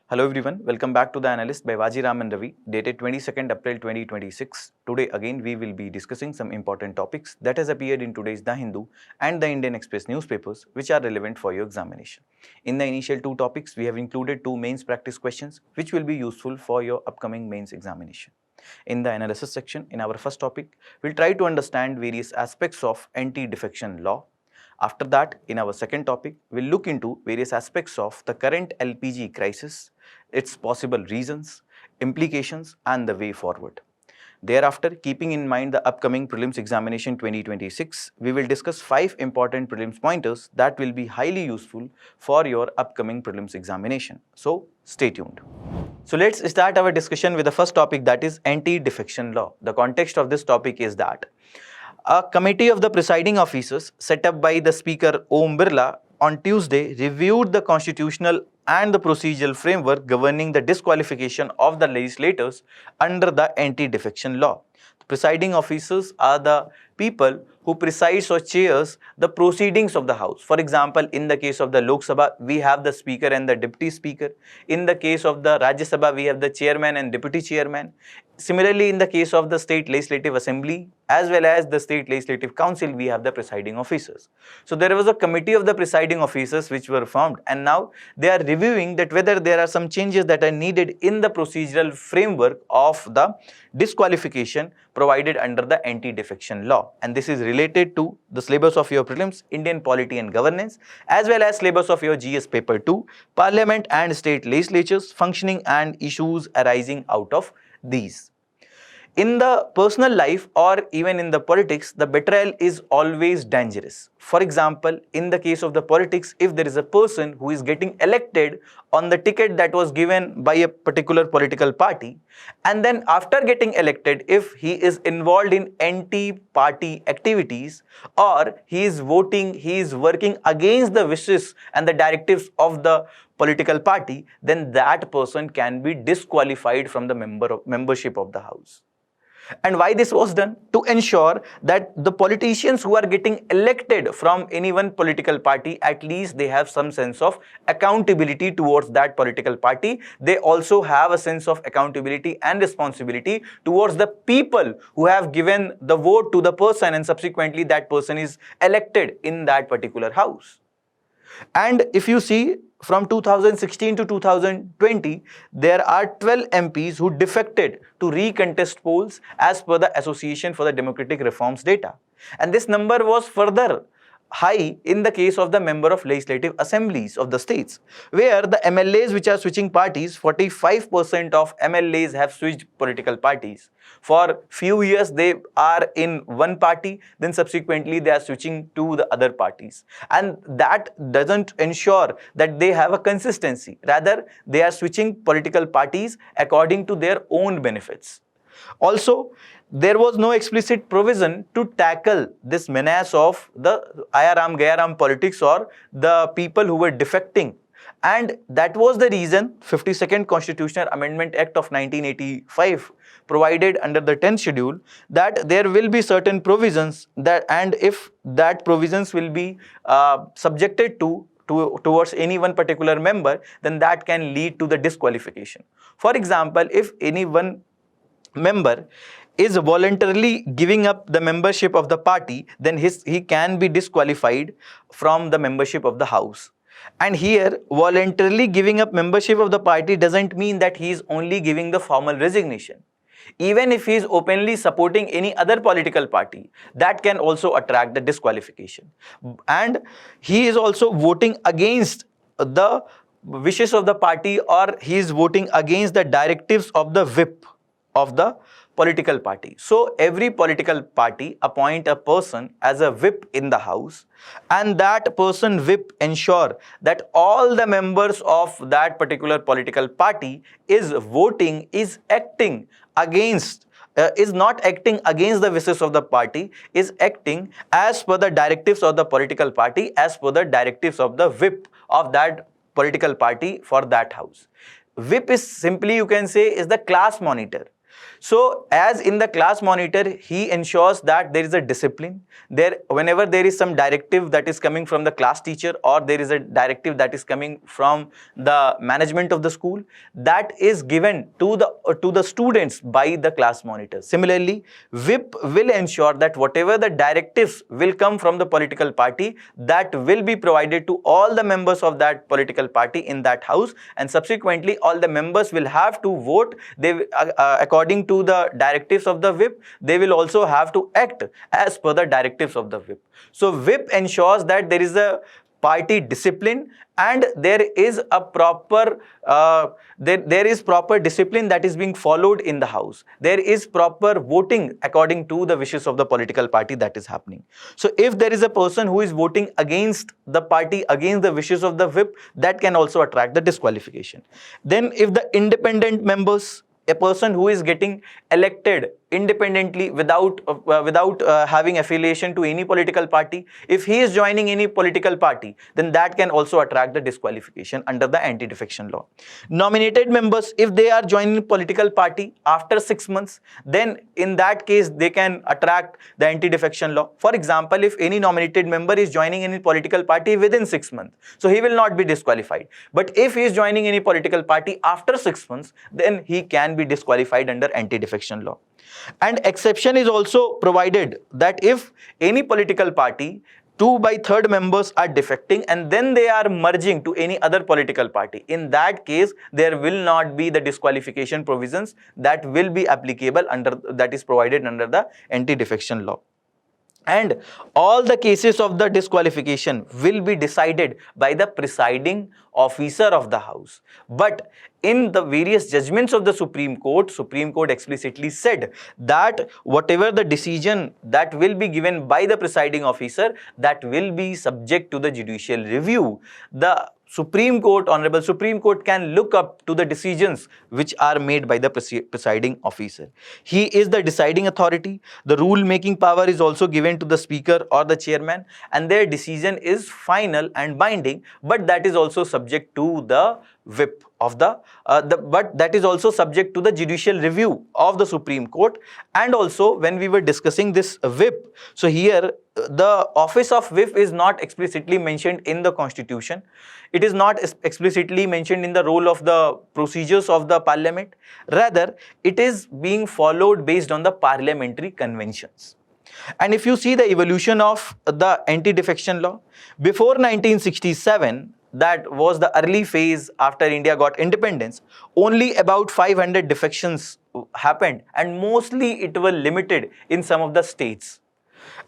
Hello everyone, welcome back to the Analyst by Vajiram and Ravi, dated 22nd April 2026. Today again we will be discussing some important topics that has appeared in today's The Hindu and the Indian Express newspapers which are relevant for your examination. In the initial two topics, we have included two mains practice questions which will be useful for your upcoming mains examination. In the analysis section, in our first topic, we'll try to understand various aspects of anti-defection law. After that, in our second topic, we'll look into various aspects of the current LPG crisis, its possible reasons, implications, and the way forward. Thereafter, keeping in mind the upcoming prelims examination 2026, we will discuss 5 important prelims pointers that will be highly useful for your upcoming prelims examination. So, stay tuned. So let's start our discussion with the first topic, that is anti-defection law. The context of this topic is that a committee of the presiding officers set up by the Speaker Om Birla on Tuesday reviewed the constitutional and the procedural framework governing the disqualification of the legislators under the anti-defection law. The presiding officers are the people who presides or chairs the proceedings of the House. For example, in the case of the Lok Sabha, we have the Speaker and the Deputy Speaker. In the case of the Rajya Sabha, we have the Chairman and Deputy Chairman. Similarly, in the case of the State Legislative Assembly as well as the State Legislative Council, we have the presiding officers. So there was a committee of the presiding officers which were formed, and now they are reviewing that whether there are some changes that are needed in the procedural framework of the disqualification provided under the anti-defection law. And this is related to the syllabus of your prelims, Indian Polity and Governance, as well as syllabus of your GS paper 2, Parliament and State Legislatures, functioning and issues arising out of these. In the personal life or even in the politics, the betrayal is always dangerous. For example, in the case of the politics, if there is a person who is getting elected on the ticket that was given by a particular political party, and then after getting elected, if he is involved in anti-party activities or he is voting, he is working against the wishes and the directives of the political party, then that person can be disqualified from the membership of the House. And why this was done? To ensure that the politicians who are getting elected from any one political party, at least they have some sense of accountability towards that political party. They also have a sense of accountability and responsibility towards the people who have given the vote to the person, and subsequently that person is elected in that particular house. And if you see, from 2016 to 2020, there are 12 MPs who defected to recontest polls as per the Association for the Democratic Reforms data. And this number was further high in the case of the member of legislative assemblies of the states, where the MLAs which are switching parties, 45% of MLAs have switched political parties. For few years they are in one party, then subsequently they are switching to the other parties, and that doesn't ensure that they have a consistency. Rather, they are switching political parties according to their own benefits. Also, there was no explicit provision to tackle this menace of the Ayaram Gayaram politics or the people who were defecting. And that was the reason 52nd Constitutional Amendment Act of 1985 provided under the 10th schedule that there will be certain provisions that, and if that provisions will be subjected towards any one particular member, then that can lead to the disqualification. For example, if any one member is voluntarily giving up the membership of the party, then he can be disqualified from the membership of the House. And here, voluntarily giving up membership of the party doesn't mean that he is only giving the formal resignation. Even if he is openly supporting any other political party, that can also attract the disqualification. And he is also voting against the wishes of the party, or he is voting against the directives of the whip of the political party. So every political party appoint a person as a whip in the House, and that person whip ensure that all the members of that particular political party is voting, is acting against, is not acting against the wishes of the party, is acting as per the directives of the political party, as per the directives of the whip of that political party for that House. Whip is simply, you can say, is the class monitor. So as in the class monitor, he ensures that there is a discipline. Whenever there is some directive that is coming from the class teacher, or there is a directive that is coming from the management of the school, that is given to the students by the class monitor. Similarly, whip will ensure that whatever the directives will come from the political party, that will be provided to all the members of that political party in that house, and subsequently all the members will have to vote. According to the directives of the whip, they will also have to act as per the directives of the whip. So whip ensures that there is a party discipline, and there is a proper there is proper discipline that is being followed in the house. There is proper voting according to the wishes of the political party that is happening. So if there is a person who is voting against the party, against the wishes of the whip, that can also attract the disqualification. Then if the independent members, a person who is getting elected independently without having affiliation to any political party, if he is joining any political party, then that can also attract the disqualification under the anti-defection law. Nominated members, if they are joining political party after 6 months, then in that case they can attract the anti-defection law. For example, if any nominated member is joining any political party within 6 months, so he will not be disqualified. But if he is joining any political party after 6 months, then he can be disqualified under anti-defection law. And exception is also provided that if any political party 2/3 members are defecting and then they are merging to any other political party, in that case there will not be the disqualification provisions that will be applicable that is provided under the anti-defection law. And all the cases of the disqualification will be decided by the presiding officer of the house. But in the various judgments of the Supreme Court explicitly said that whatever the decision that will be given by the presiding officer, that will be subject to the judicial review. The Honorable Supreme Court can look up to the decisions which are made by the presiding officer. He is the deciding authority. The rule-making power is also given to the speaker or the chairman, and their decision is final and binding, but that is also subject to the whip of but that is also subject to the judicial review of the Supreme Court. And also when we were discussing this whip, so here the office of whip is not explicitly mentioned in the Constitution. It is not explicitly mentioned in the role of the procedures of the parliament. Rather, it is being followed based on the parliamentary conventions. And if you see the evolution of the anti-defection law, before 1967, that was the early phase after India got independence, only about 500 defections happened, and mostly it was limited in some of the states.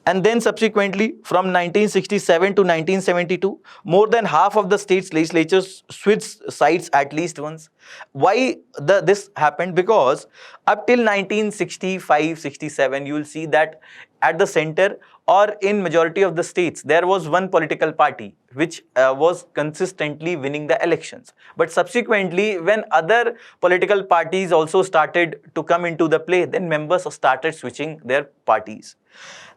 And then subsequently from 1967 to 1972, more than half of the states' legislatures switched sides at least once. Why this happened? Because up till 1965-67, you will see that at the center or in majority of the states, there was one political party which was consistently winning the elections. But subsequently, when other political parties also started to come into the play, then members started switching their parties.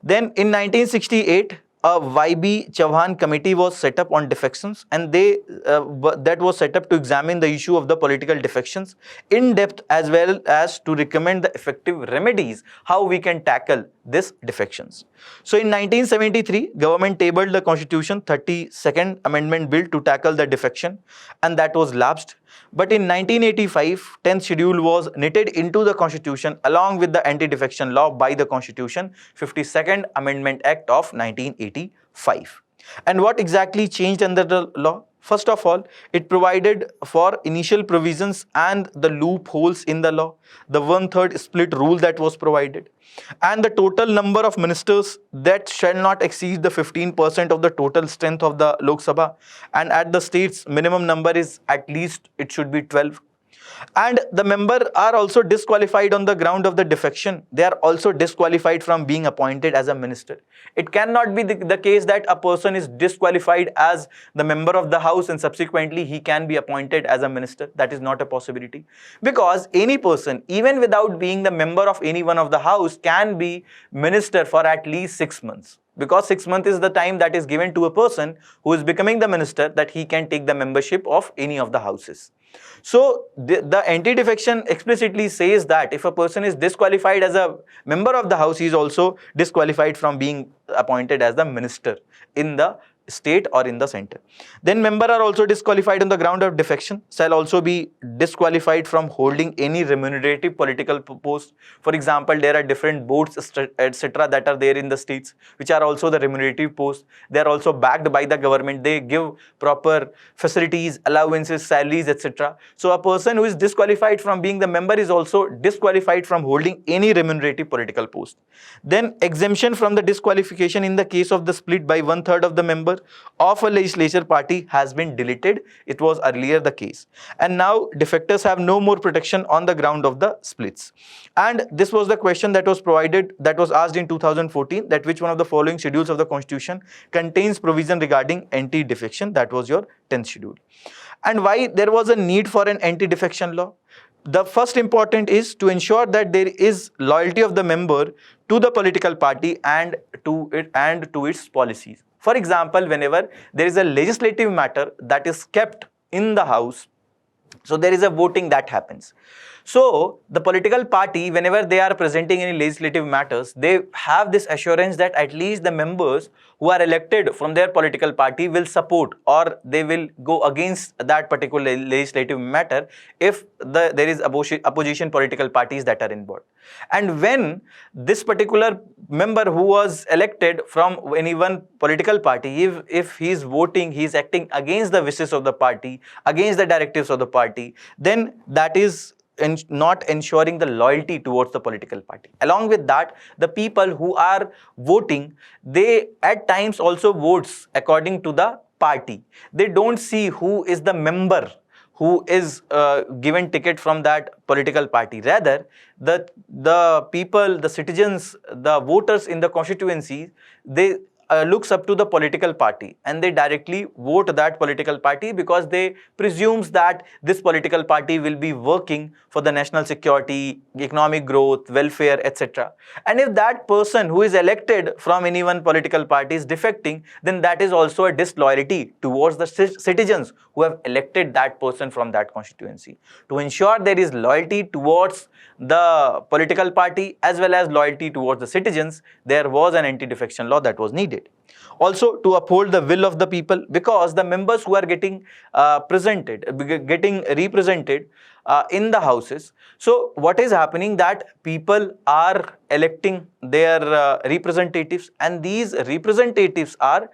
Then in 1968, a YB Chauhan committee was set up on defections, and that was set up to examine the issue of the political defections in depth, as well as to recommend the effective remedies how we can tackle these defections. So in 1973, government tabled the Constitution 32nd Amendment Bill to tackle the defection, and that was lapsed. But in 1985, 10th schedule was knitted into the Constitution along with the anti-defection law by the Constitution 52nd Amendment Act of 1985. And what exactly changed under the law? First of all, it provided for initial provisions and the loopholes in the law, the 1/3 split rule that was provided, and the total number of ministers that shall not exceed the 15% of the total strength of the Lok Sabha, and at the states minimum number is at least it should be 12. And the member are also disqualified on the ground of the defection. They are also disqualified from being appointed as a minister. It cannot be the case that a person is disqualified as the member of the house and subsequently he can be appointed as a minister. That is not a possibility. Because any person, even without being the member of any one of the house, can be minister for at least 6 months. because 6 months is the time that is given to a person who is becoming the minister, that he can take the membership of any of the houses. So the anti-defection explicitly says that if a person is disqualified as a member of the house, he is also disqualified from being appointed as the minister in the state or in the center. Then members are also disqualified on the ground of defection, shall also be disqualified from holding any remunerative political post. For example, there are different boards, etc., that are there in the states, which are also the remunerative posts. They are also backed by the government. They give proper facilities, allowances, salaries, etc. So a person who is disqualified from being the member is also disqualified from holding any remunerative political post. Then exemption from the disqualification in the case of the split by 1/3 of the member of a legislature party has been deleted. It was earlier the case. And now defectors have no more protection on the ground of the splits. And this was the question that was provided, that was asked in 2014, that which one of the following schedules of the Constitution contains provision regarding anti-defection. That was your 10th schedule. And why there was a need for an anti-defection law? The first important is to ensure that there is loyalty of the member to the political party and to its policies. For example, whenever there is a legislative matter that is kept in the house, so there is a voting that happens. So the political party, whenever they are presenting any legislative matters, they have this assurance that at least the members who are elected from their political party will support, or they will go against that particular legislative matter if there is opposition political parties that are involved. And when this particular member who was elected from any one political party, if he is voting, he is acting against the wishes of the party, against the directives of the party, then that is not ensuring the loyalty towards the political party. Along with that, the people who are voting, they at times also votes according to the party. They don't see who is the member who is given ticket from that political party. Rather, the people, the citizens, the voters in the constituency, they looks up to the political party and they directly vote that political party because they presumes that this political party will be working for the national security, economic growth, welfare, etc. And if that person who is elected from any one political party is defecting, then that is also a disloyalty towards the citizens who have elected that person from that constituency. To ensure there is loyalty towards the political party as well as loyalty towards the citizens, there was an anti-defection law that was needed. Also to uphold the will of the people, because the members who are getting represented in the houses. So what is happening, that people are electing their representatives, and these representatives are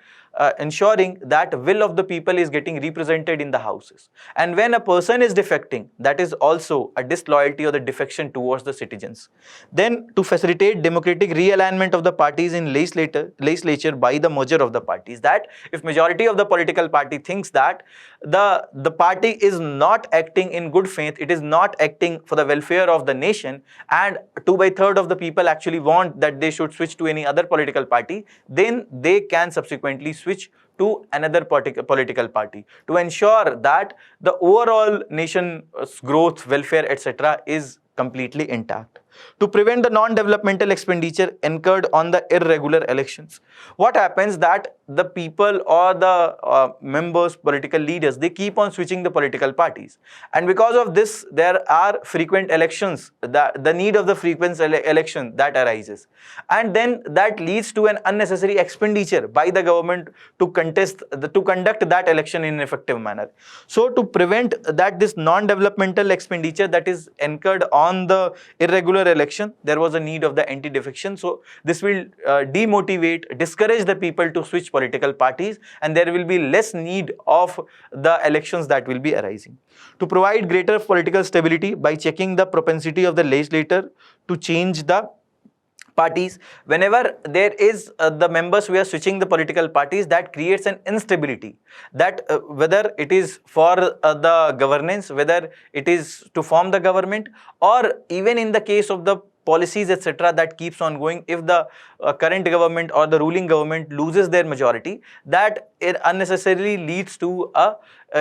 ensuring that will of the people is getting represented in the houses. And when a person is defecting, that is also a disloyalty or the defection towards the citizens. Then to facilitate democratic realignment of the parties in legislature by the merger of the parties, that if majority of the political party thinks that the party is not acting in good faith, it is not acting for the welfare of the nation, and 2/3 of the people actually want that they should switch to any other political party, then they can subsequently switch to another political party to ensure that the overall nation's growth, welfare, etc. is completely intact. To prevent the non-developmental expenditure incurred on the irregular elections. What happens that the people or the members, political leaders, they keep on switching the political parties. And because of this, there are frequent elections, the need of the frequent election that arises. And then that leads to an unnecessary expenditure by the government to conduct that election in an effective manner. So to prevent that this non-developmental expenditure that is incurred on the irregular election, there was a need of the anti-defection. So this will discourage the people to switch political parties, and there will be less need of the elections that will be arising. To provide greater political stability by checking the propensity of the legislator to change the parties, whenever there is the members who are switching the political parties, that creates an instability, that whether it is for the governance, whether it is to form the government, or even in the case of the policies, etc., that keeps on going, if the current government or the ruling government loses their majority, that it unnecessarily leads to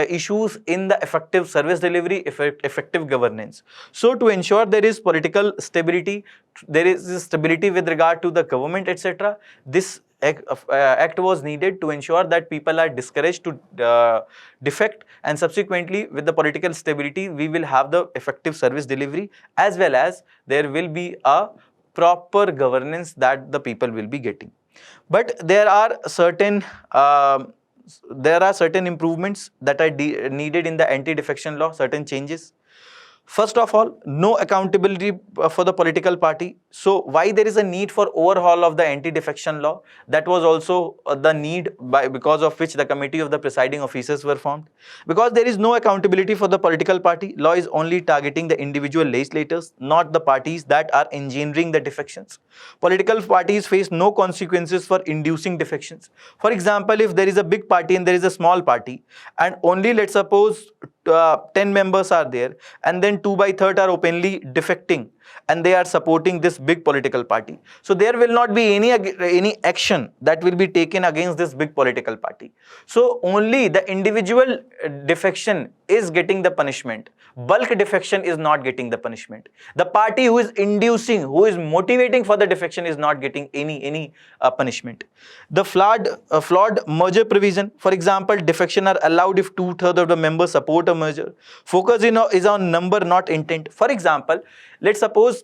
issues in the effective service delivery, effective governance. So to ensure there is political stability, there is stability with regard to the government, etc., this act was needed to ensure that people are discouraged to defect, and subsequently with the political stability we will have the effective service delivery, as well as there will be a proper governance that the people will be getting. But there are certain improvements that are needed in the anti-defection law, certain changes. First of all, no accountability for the political party. So why there is a need for overhaul of the anti-defection law? That was also the need because of which the committee of the presiding officers were formed. Because there is no accountability for the political party, law is only targeting the individual legislators, not the parties that are engendering the defections. Political parties face no consequences for inducing defections. For example, if there is a big party and there is a small party, and only, let's suppose, 10 members are there, and then 2/3 are openly defecting and they are supporting this big political party. So there will not be any action that will be taken against this big political party. So only the individual defection is getting the punishment. Bulk defection is not getting the punishment. The party who is inducing, who is motivating for the defection is not getting any punishment. The flawed merger provision, for example, defection are allowed if 2/3 of the members support a merger. Focus is on number, not intent. For example, let's suppose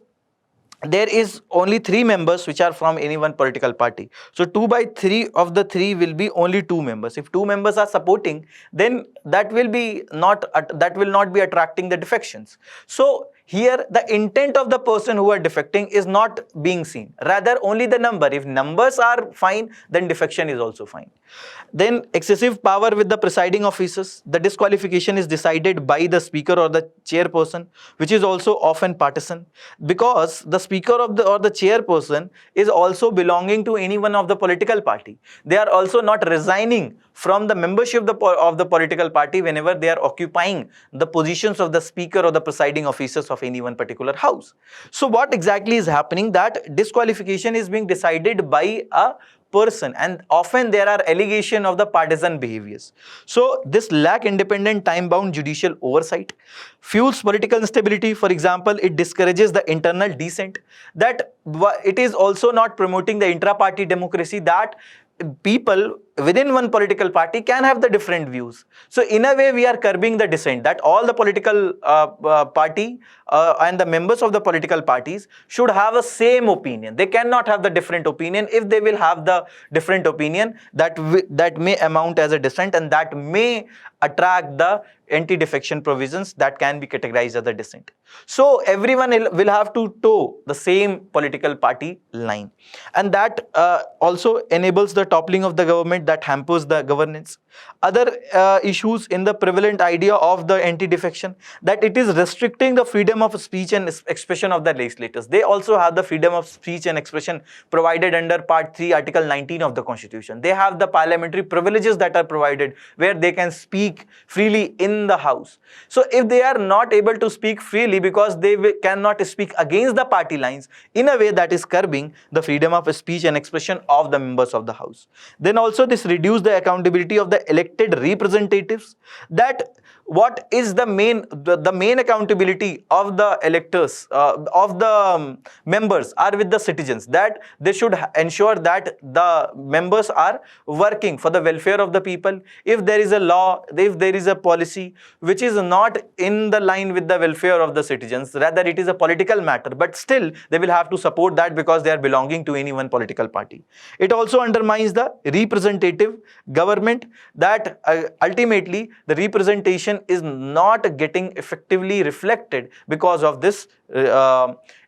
there is only 3 members which are from any one political party. So 2/3 of the 3 will be only 2 members. If 2 members are supporting, then that will not be attracting the defections. So here the intent of the person who are defecting is not being seen, rather only the number. If numbers are fine, then defection is also fine. Then excessive power with the presiding officers. The disqualification is decided by the speaker or the chairperson, which is also often partisan, because the speaker or the chairperson is also belonging to any one of the political party. They are also not resigning from the membership of the political party whenever they are occupying the positions of the speaker or the presiding officers of any one particular house. So what exactly is happening? That disqualification is being decided by a person, and often there are allegations of the partisan behaviors. So this lack independent time-bound judicial oversight fuels political instability. For example, it discourages the internal dissent. That it is also not promoting the intra-party democracy, that people within one political party can have the different views. So in a way we are curbing the dissent, that all the political party and the members of the political parties should have a same opinion. They cannot have the different opinion. If they will have the different opinion, that may amount as a dissent, and that may attract the anti-defection provisions that can be categorized as a dissent. So everyone will have to toe the same political party line, and that also enables the toppling of the government, that hampers the governance. Other issues in the prevalent idea of the anti-defection, that it is restricting the freedom of speech and expression of the legislators. They also have the freedom of speech and expression provided under Part 3, Article 19 of the Constitution. They have the parliamentary privileges that are provided, where they can speak freely in the house. So if they are not able to speak freely because they cannot speak against the party lines, in a way that is curbing the freedom of speech and expression of the members of the house. Then also this reduces the accountability of the elected representatives, that what is the main accountability of the electors, of the members, are with the citizens, that they should ensure that the members are working for the welfare of the people. If there is a law, if there is a policy which is not in the line with the welfare of the citizens, rather it is a political matter, but still they will have to support that because they are belonging to any one political party. It also undermines the representative government, that ultimately the representation is not getting effectively reflected because of this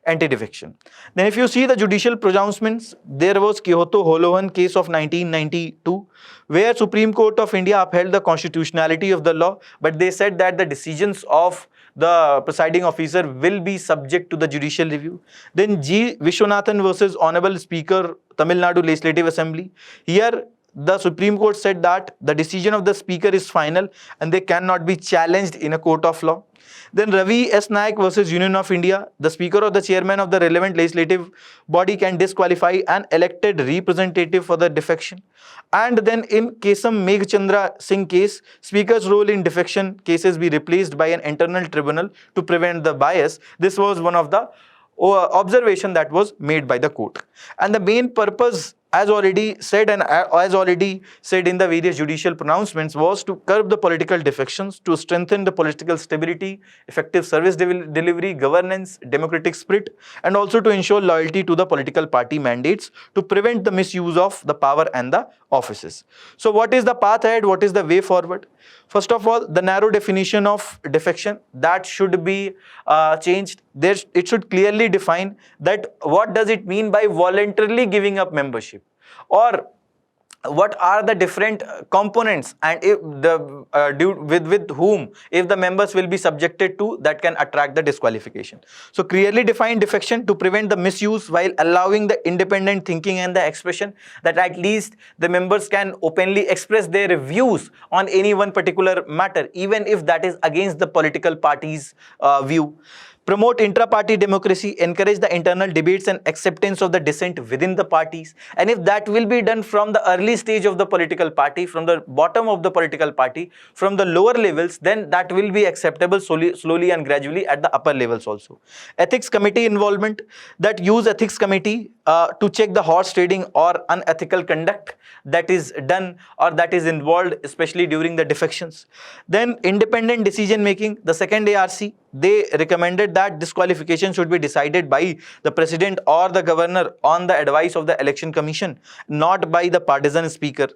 anti-defection. Then if you see the judicial pronouncements, there was Kyoto Holohan case of 1992, where Supreme Court of India upheld the constitutionality of the law, but they said that the decisions of the presiding officer will be subject to the judicial review. Then G. Vishwanathan versus Honorable Speaker, Tamil Nadu Legislative Assembly. Here the Supreme Court said that the decision of the speaker is final and they cannot be challenged in a court of law. Then Ravi S. Naik versus Union of India. The speaker or the chairman of the relevant legislative body can disqualify an elected representative for the defection. And then in Kesam Meghchandra Singh case, speaker's role in defection cases be replaced by an internal tribunal to prevent the bias. This was one of the observation that was made by the court. And the main purpose as already said and as already said in the various judicial pronouncements, was to curb the political defections, to strengthen the political stability, effective service delivery, governance, democratic spirit, and also to ensure loyalty to the political party mandates, to prevent the misuse of the power and the offices. So what is the path ahead? What is the way forward? First of all, the narrow definition of defection, that should be changed. It should clearly define that what does it mean by voluntarily giving up membership, or what are the different components, and if the with whom, if the members will be subjected to, that can attract the disqualification. So clearly define defection to prevent the misuse while allowing the independent thinking and the expression, that at least the members can openly express their views on any one particular matter, even if that is against the political party's view. Promote intra-party democracy, encourage the internal debates and acceptance of the dissent within the parties. And if that will be done from the early stage of the political party, from the bottom of the political party, from the lower levels, then that will be acceptable slowly and gradually at the upper levels also. Ethics committee involvement, that use ethics committee to check the horse trading or unethical conduct that is done or that is involved, especially during the defections. Then independent decision making, the second ARC, they recommended that disqualification should be decided by the president or the governor on the advice of the election commission, not by the partisan speaker.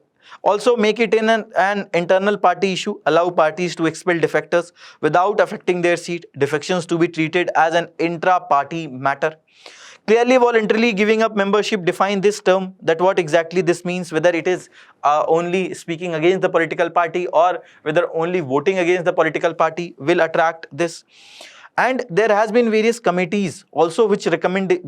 Also make it in an internal party issue, allow parties to expel defectors without affecting their seat, defections to be treated as an intra-party matter. Clearly voluntarily giving up membership, define this term, that what exactly this means, whether it is only speaking against the political party or whether only voting against the political party will attract this. And there has been various committees also which have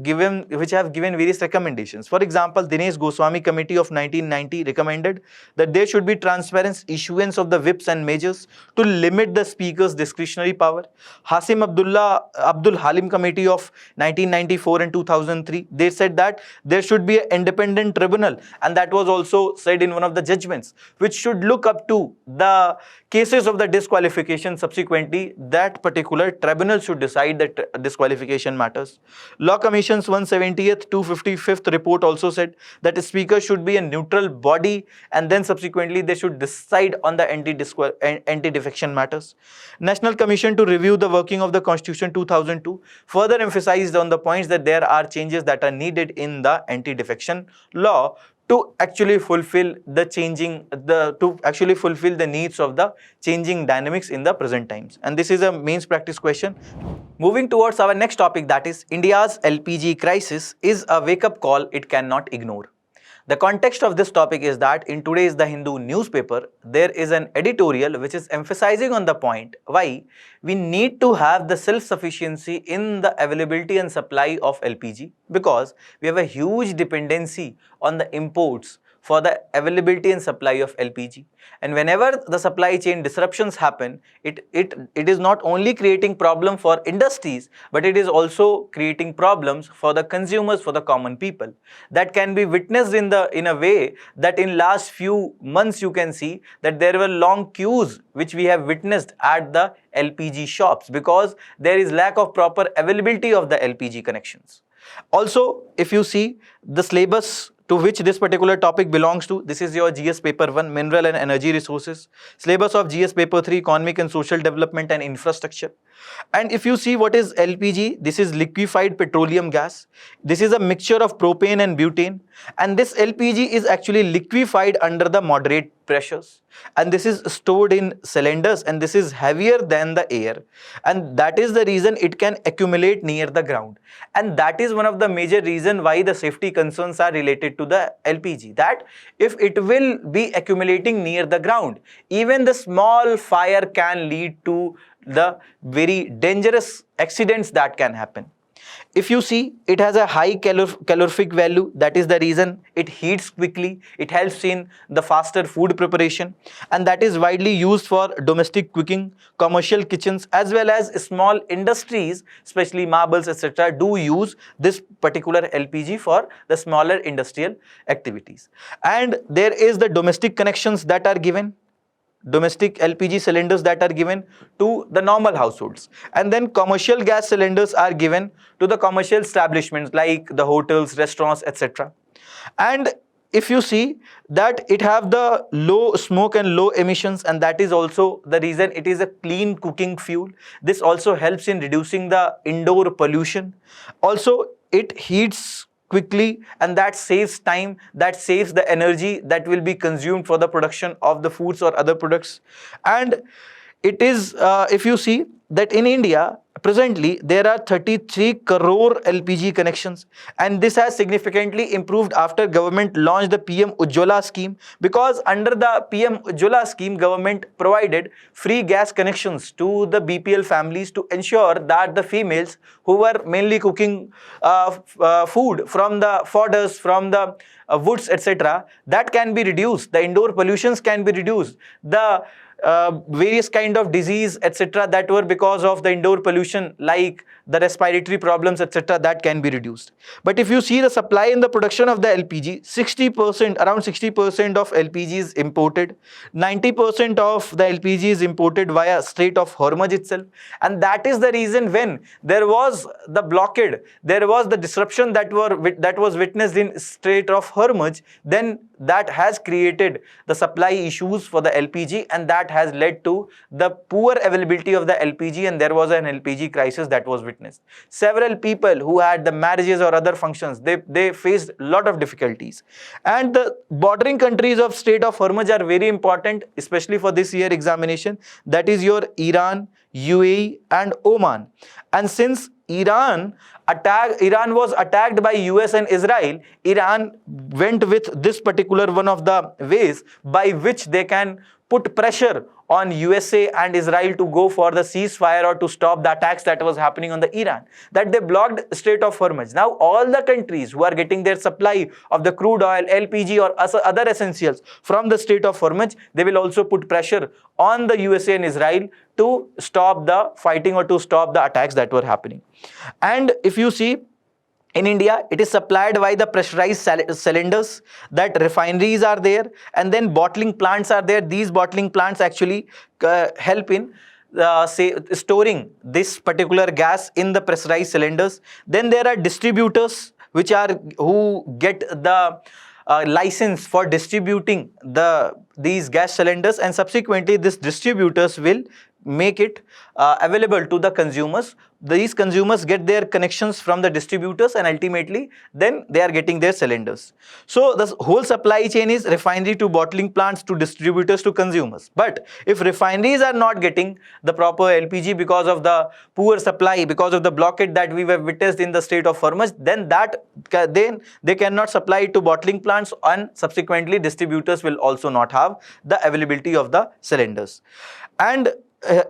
given various recommendations. For example, Dinesh Goswami Committee of 1990 recommended that there should be transparent issuance of the whips and measures to limit the speaker's discretionary power. Hasim Abdul Halim Committee of 1994 and 2003, they said that there should be an independent tribunal, and that was also said in one of the judgments, which should look up to the cases of the disqualification. Subsequently, that particular tribunal should decide that disqualification matters. Law Commission's 170th 255th report also said that a speaker should be a neutral body, and then subsequently they should decide on the anti-defection matters. National Commission to Review the Working of the Constitution 2002 further emphasized on the points that there are changes that are needed in the anti-defection law to actually fulfill the needs of the changing dynamics in the present times. And this is a mains practice question. Moving towards our next topic, that is India's LPG crisis is a wake-up call it cannot ignore. The context of this topic is that in today's The Hindu newspaper, there is an editorial which is emphasizing on the point why we need to have the self-sufficiency in the availability and supply of LPG, because we have a huge dependency on the imports for the availability and supply of LPG. And whenever the supply chain disruptions happen, it is not only creating problem for industries, but it is also creating problems for the consumers, for the common people. That can be witnessed in a way that in last few months you can see that there were long queues which we have witnessed at the LPG shops, because there is lack of proper availability of the LPG connections. Also, if you see the syllabus to which this particular topic belongs to, this is your GS paper 1, Mineral and Energy Resources, syllabus of GS paper 3, Economic and Social Development and Infrastructure. And if you see what is LPG, this is liquefied petroleum gas. This is a mixture of propane and butane, and this LPG is actually liquefied under the moderate pressures, and this is stored in cylinders, and this is heavier than the air, and that is the reason it can accumulate near the ground. And that is one of the major reasons why the safety concerns are related to the LPG, that if it will be accumulating near the ground, even the small fire can lead to the very dangerous accidents that can happen. If you see, it has a high calorific value, that is the reason it heats quickly, it helps in the faster food preparation, and that is widely used for domestic cooking, commercial kitchens, as well as small industries, especially marbles, etc. do use this particular LPG for the smaller industrial activities. And there is the domestic connections that are given, domestic LPG cylinders that are given to the normal households, and then commercial gas cylinders are given to the commercial establishments like the hotels, restaurants, etc. And if you see that it have the low smoke and low emissions, and that is also the reason it is a clean cooking fuel. This also helps in reducing the indoor pollution. Also, it heats quickly, and that saves time, that saves the energy that will be consumed for the production of the foods or other products. And it is, if you see that in India, presently there are 33 crore LPG connections, and this has significantly improved after government launched the PM Ujjwala scheme, because under the PM Ujjwala scheme, government provided free gas connections to the BPL families to ensure that the females who were mainly cooking food from the fodders, from the woods, etc., that can be reduced, the indoor pollutions can be reduced, the various kind of disease, etc., that were because of the indoor pollution, like the respiratory problems, etc., that can be reduced. But if you see the supply and the production of the LPG, 60%, around 60% of LPG is imported, 90% of the LPG is imported via Strait of Hormuz itself, and that is the reason when there was the blockade, there was the disruption that was witnessed in Strait of Hormuz, then that has created the supply issues for the LPG, and that has led to the poor availability of the LPG, and there was an LPG crisis that was witnessed. Several people who had the marriages or other functions, they faced a lot of difficulties. And the bordering countries of Strait of Hormuz are very important, especially for this year examination. That is your Iran, UAE and Oman. And since Iran was attacked by US and Israel, Iran went with this particular one of the ways by which they can put pressure on USA and Israel to go for the ceasefire or to stop the attacks that was happening on the Iran, that they blocked Strait of Hormuz. Now all the countries who are getting their supply of the crude oil, LPG or other essentials from the Strait of Hormuz, they will also put pressure on the USA and Israel to stop the fighting or to stop the attacks that were happening. And if you see, in India, it is supplied by the pressurized cylinders, that refineries are there, and then bottling plants are there. These bottling plants actually help in storing this particular gas in the pressurized cylinders. Then there are distributors who get the license for distributing these gas cylinders, and subsequently these distributors will make it available to the consumers. These consumers get their connections from the distributors, and ultimately then they are getting their cylinders. So the whole supply chain is refinery to bottling plants to distributors to consumers. But if refineries are not getting the proper LPG because of the poor supply, because of the blockade that we have witnessed in the Strait of Hormuz, then they cannot supply it to bottling plants, and subsequently distributors will also not have the availability of the cylinders. And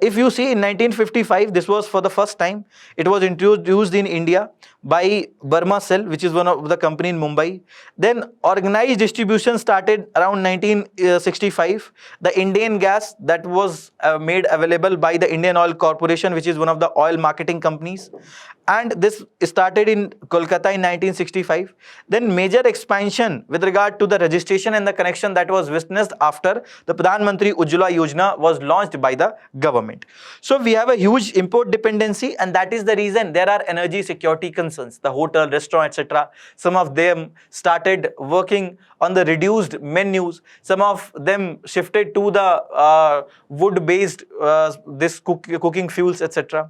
if you see, in 1955, this was for the first time, it was introduced in India by Burma Cell, which is one of the company in Mumbai. Then organized distribution started around 1965. The Indian gas that was made available by the Indian Oil Corporation, which is one of the oil marketing companies. And this started in Kolkata in 1965. Then major expansion with regard to the registration and the connection that was witnessed after the Pradhan Mantri Ujjwala Yojana was launched by the government. So we have a huge import dependency, and that is the reason there are energy security concerns. The hotel, restaurant, etc., some of them started working on the reduced menus. Some of them shifted to the wood-based cooking fuels, etc.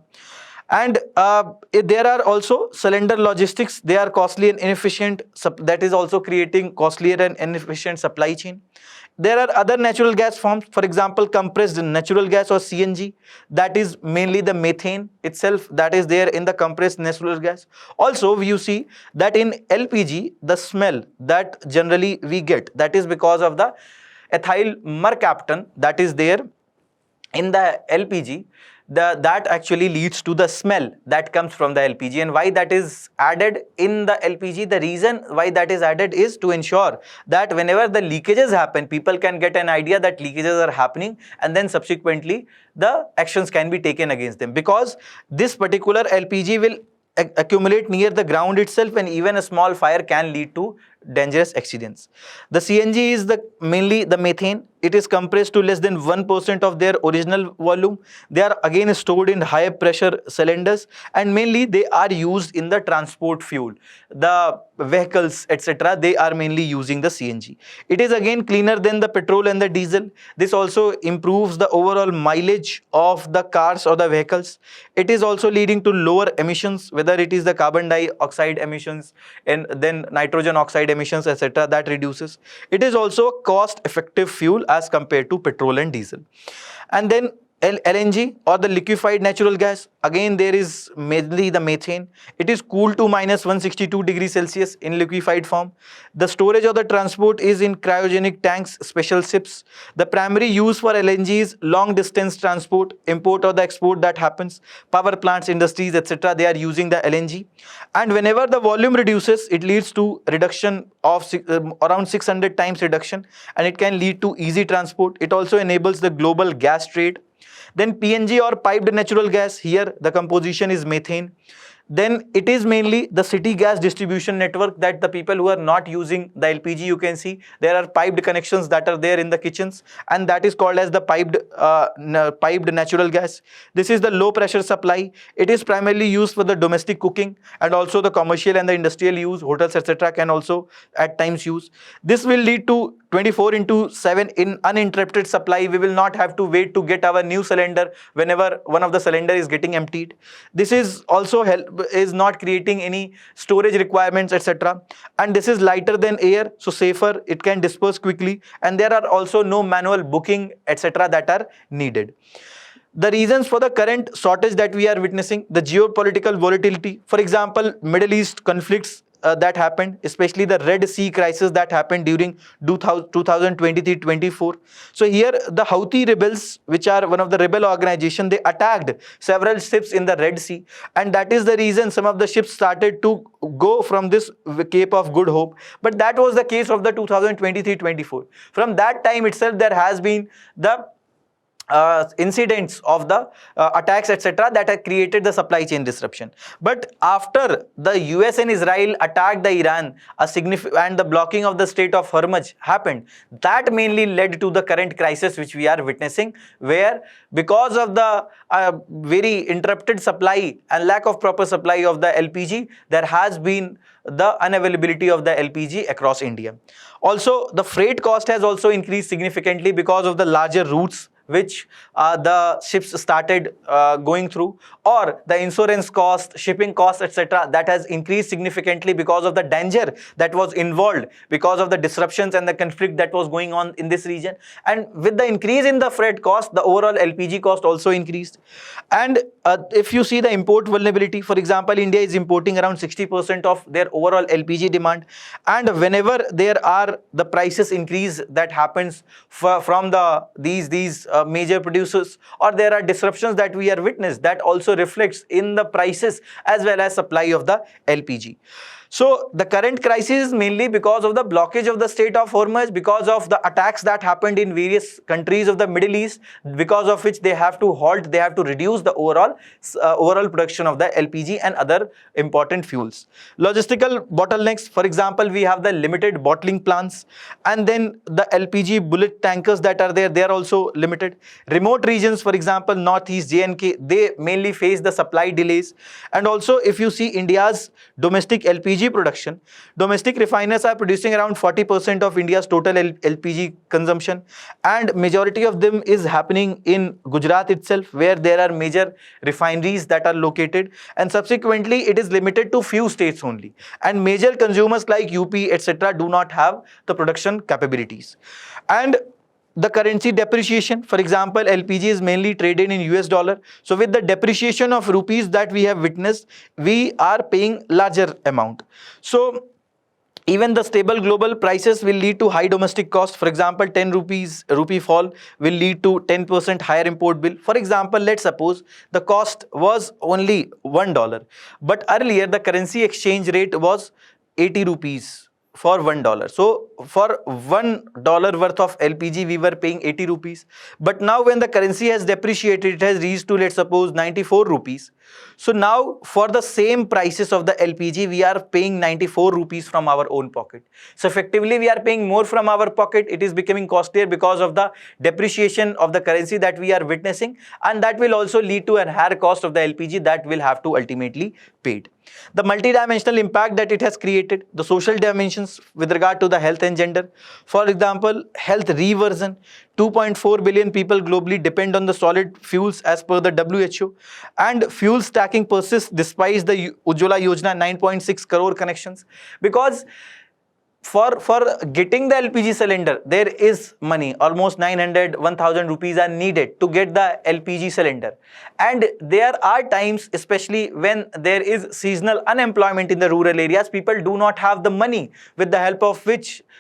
And there are also cylinder logistics. They are costly and inefficient. That is also creating costlier and inefficient supply chain. There are other natural gas forms, for example, compressed natural gas or CNG. That is mainly the methane itself that is there in the compressed natural gas. Also, you see that in LPG, the smell that generally we get, that is because of the ethyl mercaptan that is there in the LPG. That actually leads to the smell that comes from the LPG. And why that is added in the LPG, the reason why that is added is to ensure that whenever the leakages happen, people can get an idea that leakages are happening, and then subsequently the actions can be taken against them, because this particular LPG will accumulate near the ground itself, and even a small fire can lead to dangerous accidents. The CNG is mainly the methane. It is compressed to less than 1% of their original volume. They are again stored in high pressure cylinders, and mainly they are used in the transport fuel. The vehicles, etc., they are mainly using the CNG. It is again cleaner than the petrol and the diesel. This also improves the overall mileage of the cars or the vehicles. It is also leading to lower emissions, whether it is the carbon dioxide emissions and then nitrogen oxide emissions, etc., that reduces. It is also a cost effective fuel as compared to petrol and diesel. And then LNG, or the liquefied natural gas, again there is mainly the methane. It is cooled to minus 162 degrees Celsius in liquefied form. The storage of the transport is in cryogenic tanks, special ships. The primary use for LNG is long distance transport, import or the export that happens. Power plants, industries, etc., they are using the LNG. And whenever the volume reduces, it leads to reduction of around 600 times reduction, and it can lead to easy transport. It also enables the global gas trade. Then PNG, or piped natural gas, here the composition is methane. Then it is mainly the city gas distribution network, that the people who are not using the LPG, you can see there are piped connections that are there in the kitchens, and that is called as the piped natural gas. This is the low pressure supply. It is primarily used for the domestic cooking, and also the commercial and the industrial use. Hotels, etc., can also at times use. This will lead to 24/7 in uninterrupted supply. We will not have to wait to get our new cylinder whenever one of the cylinder is getting emptied. This is also is not creating any storage requirements, etc. And this is lighter than air, so safer. It can disperse quickly, and there are also no manual booking, etc., that are needed. The reasons for the current shortage that we are witnessing: the geopolitical volatility. For example, Middle East conflicts that happened, especially the Red Sea crisis that happened during 2023-24. So here the Houthi rebels, which are one of the rebel organization, they attacked several ships in the Red Sea, and that is the reason some of the ships started to go from this Cape of Good Hope. But that was the case of the 2023-24. From that time itself, there has been the incidents of the attacks, etc., that have created the supply chain disruption. But after the US and Israel attacked the Iran, and the blocking of the Strait of Hormuz happened, that mainly led to the current crisis which we are witnessing, where because of the very interrupted supply and lack of proper supply of the LPG, there has been the unavailability of the LPG across India. Also, the freight cost has also increased significantly because of the larger routes which the ships started going through, or the insurance cost, shipping cost, etc., that has increased significantly because of the danger that was involved because of the disruptions and the conflict that was going on in this region. And with the increase in the freight cost, the overall LPG cost also increased. And if you see the import vulnerability, for example, India is importing around 60% of their overall LPG demand, and whenever there are the prices increase that happens from these major producers, or there are disruptions that we are witness, that also reflects in the prices as well as supply of the LPG. So the current crisis is mainly because of the blockage of the Strait of Hormuz, because of the attacks that happened in various countries of the Middle East, because of which they have to halt, they have to reduce the overall production of the LPG and other important fuels. Logistical bottlenecks, for example, we have the limited bottling plants, and then the LPG bullet tankers that are there, they are also limited. Remote regions, for example, Northeast, J&K, they mainly face the supply delays. And also, if you see India's domestic LPG production, domestic refiners are producing around 40% of India's total LPG consumption, and majority of them is happening in Gujarat itself, where there are major refineries that are located, and subsequently it is limited to few states only, and major consumers like UP, etc., do not have the production capabilities. And the currency depreciation, for example, LPG is mainly traded in US dollar. So with the depreciation of rupees that we have witnessed, we are paying larger amount. So even the stable global prices will lead to high domestic cost. For example, 10 rupee fall will lead to 10% higher import bill. For example, let's suppose the cost was only $1, but earlier the currency exchange rate was 80 rupees for $1. So for $1 worth of LPG, we were paying 80 rupees. But now when the currency has depreciated, it has reached to, let's suppose, 94 rupees. So now for the same prices of the LPG, we are paying 94 rupees from our own pocket. So effectively, we are paying more from our pocket. It is becoming costlier because of the depreciation of the currency that we are witnessing. And that will also lead to a higher cost of the LPG that will have to ultimately paid. The multidimensional impact that it has created, the social dimensions with regard to the health and gender. For example, health reversion. 2.4 billion people globally depend on the solid fuels as per the WHO, and fuel stacking persists despite the Ujjwala Yojana 9.6 crore connections, because for getting the LPG cylinder, there is money, almost 900, 1000 rupees are needed to get the LPG cylinder. And there are times, especially when there is seasonal unemployment in the rural areas, people do not have the money with the help of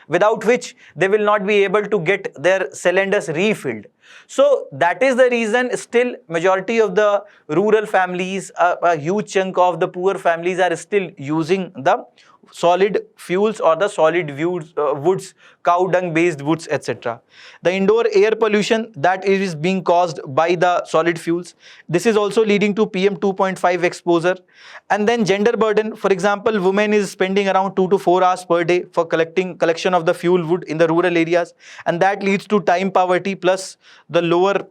without which they will not be able to get their cylinders refilled. So that is the reason still majority of the rural families, a huge chunk of the poor families are still using the solid fuels or the solid woods, cow dung based woods, etc. The indoor air pollution that is being caused by the solid fuels, this is also leading to PM 2.5 exposure. And then gender burden, for example, women is spending around 2 to 4 hours per day for collection of the fuel wood in the rural areas, and that leads to time poverty plus the lower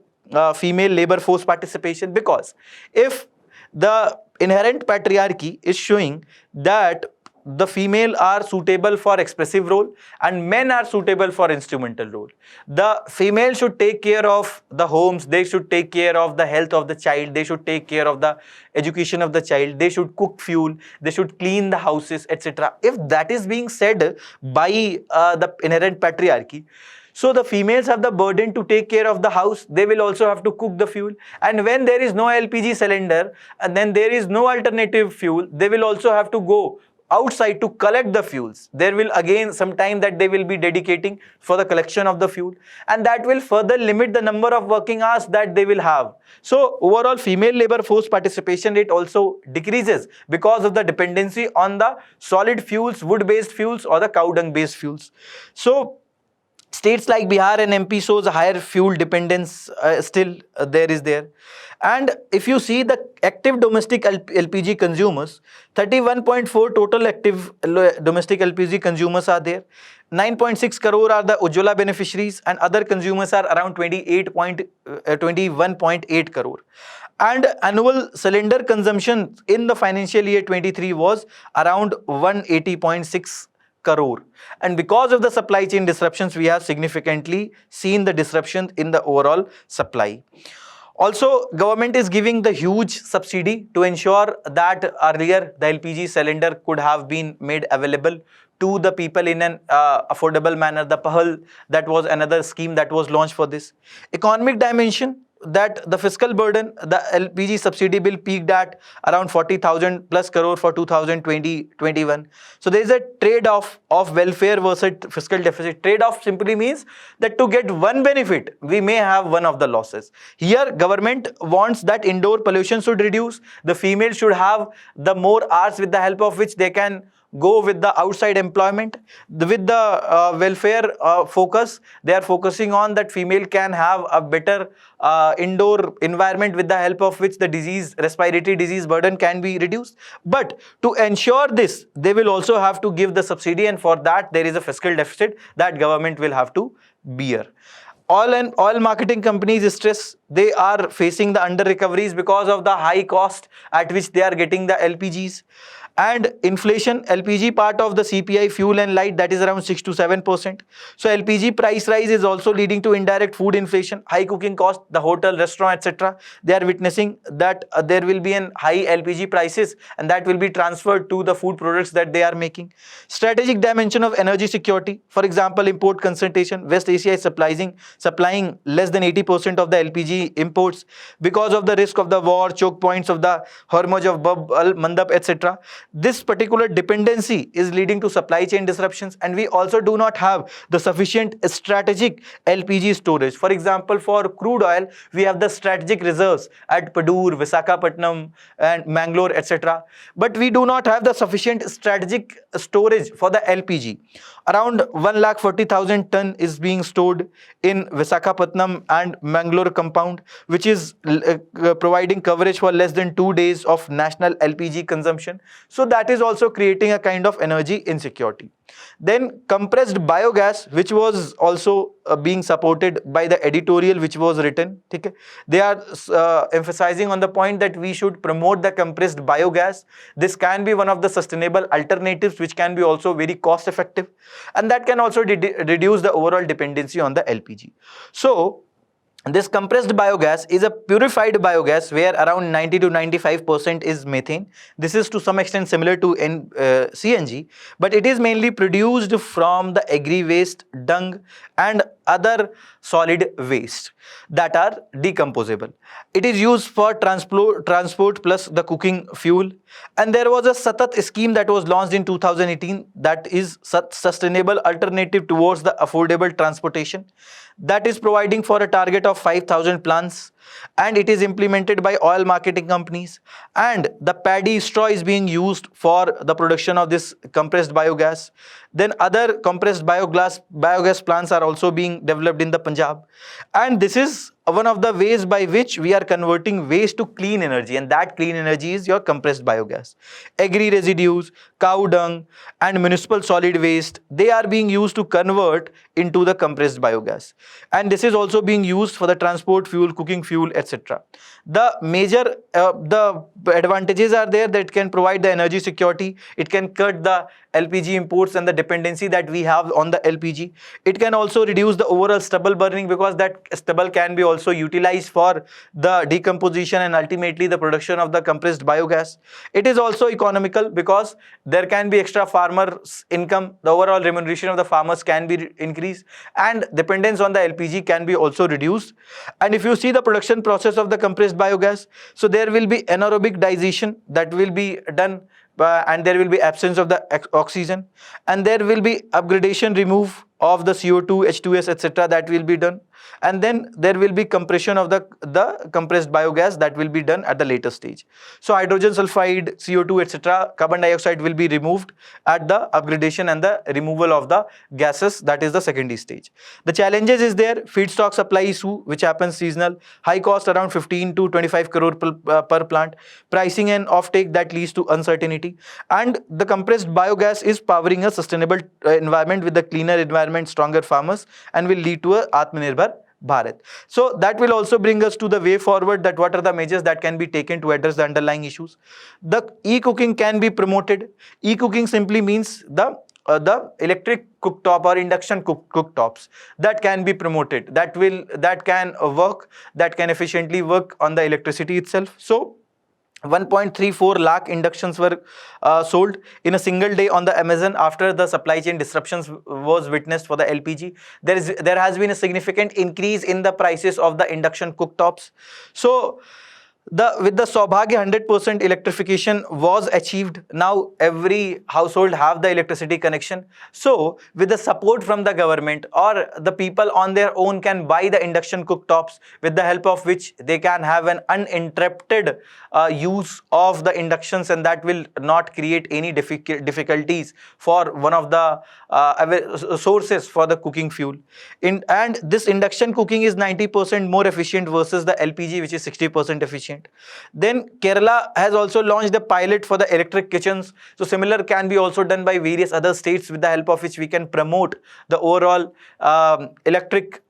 female labor force participation, because if the inherent patriarchy is showing that the female are suitable for expressive role and men are suitable for instrumental role. The female should take care of the homes, they should take care of the health of the child, they should take care of the education of the child, they should cook fuel, they should clean the houses, etc. If that is being said by the inherent patriarchy, so the females have the burden to take care of the house, they will also have to cook the fuel, and when there is no LPG cylinder and then there is no alternative fuel, they will also have to go outside to collect the fuels. There will again some time that they will be dedicating for the collection of the fuel, and that will further limit the number of working hours that they will have. So overall female labor force participation rate also decreases because of the dependency on the solid fuels, wood based fuels or the cow dung based fuels. So states like Bihar and MP shows a higher fuel dependence still there. And if you see the active domestic LPG consumers, 31.4 total active domestic LPG consumers are there. 9.6 crore are the Ujjwala beneficiaries, and other consumers are around 21.8 crore. And annual cylinder consumption in the financial year 23 was around 180.6 crore, and because of the supply chain disruptions, we have significantly seen the disruption in the overall supply. Also, government is giving the huge subsidy to ensure that earlier the LPG cylinder could have been made available to the people in an affordable manner. The PAHAL, that was another scheme that was launched for this. Economic dimension, that the fiscal burden, the LPG subsidy bill peaked at around 40,000 plus crore for 2020-21. So there is a trade-off of welfare versus fiscal deficit. Trade-off simply means that to get one benefit, we may have one of the losses. Here, government wants that indoor pollution should reduce. The female should have the more hours with the help of which they can go with the outside employment. With the welfare focus, they are focusing on that female can have a better indoor environment with the help of which the respiratory disease burden can be reduced. But to ensure this, they will also have to give the subsidy, and for that there is a fiscal deficit that government will have to bear. Oil marketing companies stress they are facing the under recoveries because of the high cost at which they are getting the LPGs. And inflation, LPG part of the CPI fuel and light, that is around 6 to 7%. So LPG price rise is also leading to indirect food inflation, high cooking cost, the hotel, restaurant, etc. They are witnessing that there will be an high LPG prices, and that will be transferred to the food products that they are making. Strategic dimension of energy security, for example, import concentration. West Asia is supplying less than 80% of the LPG imports because of the risk of the war, choke points of the Hormuz of Bab al-Mandab, etc. this particular dependency is leading to supply chain disruptions, and we also do not have the sufficient strategic LPG storage. For example, for crude oil, we have the strategic reserves at Padur, Visakhapatnam and Mangalore, etc. But we do not have the sufficient strategic storage for the LPG. Around 1,40,000 ton is being stored in Visakhapatnam and Mangalore compound, which is providing coverage for less than 2 days of national LPG consumption. So that is also creating a kind of energy insecurity. Then compressed biogas, which was also being supported by the editorial which was written. Okay? They are emphasizing on the point that we should promote the compressed biogas. This can be one of the sustainable alternatives which can be also very cost effective, and that can also reduce the overall dependency on the LPG. So this compressed biogas is a purified biogas where around 90 to 95% is methane. This is to some extent similar to CNG, but it is mainly produced from the agri waste, dung and other solid waste that are decomposable. It is used for transport plus the cooking fuel. And there was a Satat scheme that was launched in 2018 that is sustainable alternative towards the affordable transportation, that is providing for a target of 5,000 plants, and it is implemented by oil marketing companies, and the paddy straw is being used for the production of this compressed biogas. Then other compressed biogas plants are also being developed in the Punjab, and this is one of the ways by which we are converting waste to clean energy, and that clean energy is your compressed biogas. Agri residues, cow dung and municipal solid waste, they are being used to convert into the compressed biogas, and this is also being used for the transport fuel, cooking fuel, etc. The major the advantages are there that it can provide the energy security, it can cut the LPG imports and the dependency that we have on the LPG. It can also reduce the overall stubble burning, because that stubble can be also utilized for the decomposition and ultimately the production of the compressed biogas. It is also economical because there can be extra farmers' income, the overall remuneration of the farmers can be increased, and dependence on the LPG can be also reduced. And if you see the production process of the compressed biogas, so there will be anaerobic digestion that will be done, and there will be absence of the oxygen, and there will be upgradation, remove of the CO2, H2S, etc. that will be done, and then there will be compression of the compressed biogas that will be done at the later stage. So hydrogen sulfide, CO2, etc., carbon dioxide will be removed at the upgradation and the removal of the gases, that is the secondary stage. The challenges is there, feedstock supply issue which happens seasonal, high cost around 15 to 25 crore per plant, pricing and offtake that leads to uncertainty, and the compressed biogas is powering a sustainable environment with the cleaner environment, stronger farmers, and will lead to a Atmanirbhar Bharat. So that will also bring us to the way forward, that what are the measures that can be taken to address the underlying issues. The e-cooking can be promoted. E-cooking simply means the electric cooktop or induction cooktops that can be promoted, that can work, that can efficiently work on the electricity itself. So 1.34 lakh inductions were sold in a single day on the Amazon after the supply chain disruptions was witnessed for the LPG. There has been a significant increase in the prices of the induction cooktops. So with the Saubhagya 100% electrification was achieved. Now every household have the electricity connection. So with the support from the government, or the people on their own can buy the induction cooktops, with the help of which they can have an uninterrupted use of the inductions, and that will not create any difficulties for one of the sources for the cooking fuel. And this induction cooking is 90% more efficient versus the LPG, which is 60% efficient. Then Kerala has also launched a pilot for the electric kitchens. So similar can be also done by various other states, with the help of which we can promote the overall electric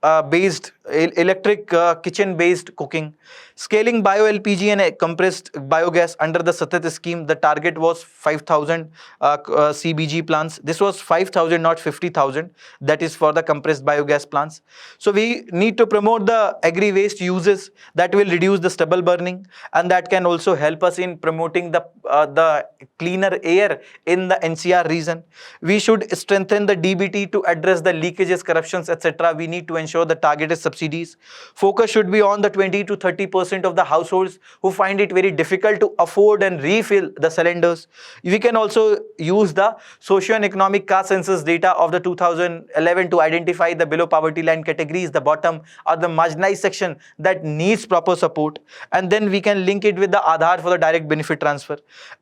kitchen based cooking. Scaling bio LPG and compressed biogas under the Satat scheme, the target was 5,000 CBG plants. This was 5,000, not 50,000. That is for the compressed biogas plants. So we need to promote the agri waste uses that will reduce the stubble burning. running, and that can also help us in promoting the cleaner air in the NCR region. We should strengthen the DBT to address the leakages, corruptions, etc. We need to ensure the targeted subsidies. Focus should be on the 20 to 30% of the households who find it very difficult to afford and refill the cylinders. We can also use the socio-economic caste census data of the 2011 to identify the below poverty line categories, the bottom or the marginalized section that needs proper support, and then we can link it with the Aadhaar for the direct benefit transfer.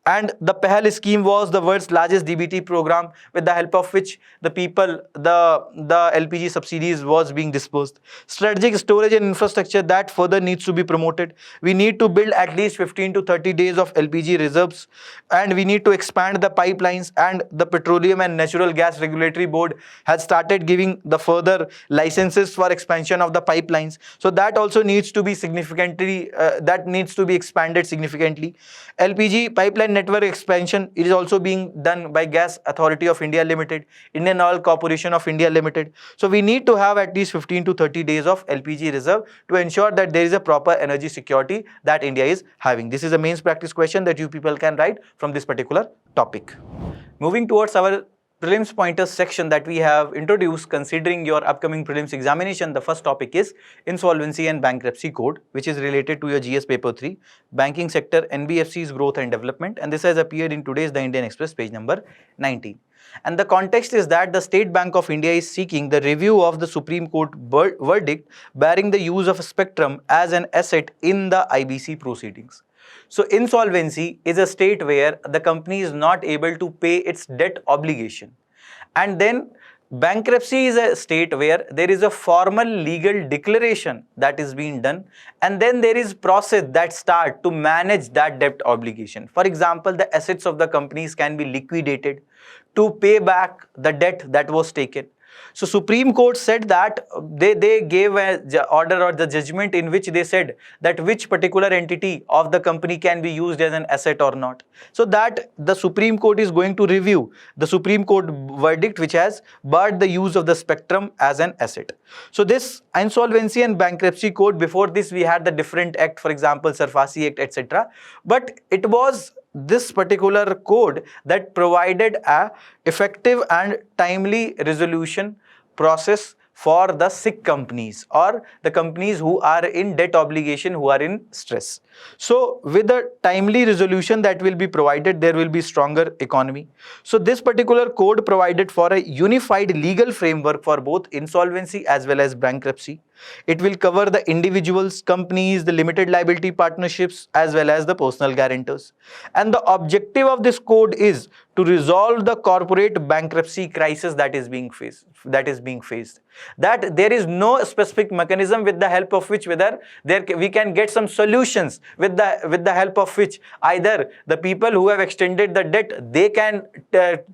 And the Pehal scheme was the world's largest DBT program, with the help of which the people, the LPG subsidies was being dispersed. Strategic storage and infrastructure, that further needs to be promoted. We need to build at least 15 to 30 days of LPG reserves, and we need to expand the pipelines, and the Petroleum and Natural Gas Regulatory Board has started giving the further licenses for expansion of the pipelines. So that also needs to be significantly, that needs to be expanded significantly. LPG pipeline network expansion, it is also being done by Gas Authority of India Limited, Indian Oil Corporation of India Limited. So we need to have at least 15 to 30 days of LPG reserve to ensure that there is a proper energy security that India is having. This is a mains practice question that you people can write from this particular topic. Moving towards our prelims pointers section that we have introduced considering your upcoming prelims examination. The first topic is Insolvency and Bankruptcy Code, which is related to your GS paper 3, Banking Sector, NBFC's Growth and Development, and this has appeared in today's The Indian Express, page number 19. And the context is that the State Bank of India is seeking the review of the Supreme Court verdict barring the use of spectrum as an asset in the IBC proceedings. So insolvency is a state where the company is not able to pay its debt obligation. And then bankruptcy is a state where there is a formal legal declaration that is being done, and then there is process that start to manage that debt obligation. For example, the assets of the companies can be liquidated to pay back the debt that was taken. So Supreme Court said that they gave an order or the judgment in which they said that which particular entity of the company can be used as an asset or not. So that the Supreme Court is going to review the Supreme Court verdict which has barred the use of the spectrum as an asset. So this Insolvency and Bankruptcy Code, before this we had the different act, for example Surfaci Act, etc. But it was this particular code that provided a effective and timely resolution process for the sick companies or the companies who are in debt obligation, who are in stress. So with the timely resolution that will be provided, there will be stronger economy. So this particular code provided for a unified legal framework for both insolvency as well as bankruptcy. It will cover the individuals, companies, the limited liability partnerships, as well as the personal guarantors. And the objective of this code is to resolve the corporate bankruptcy crisis that is being faced. That there is no specific mechanism with the help of which we can get some solutions with the help of which either the people who have extended the debt, they can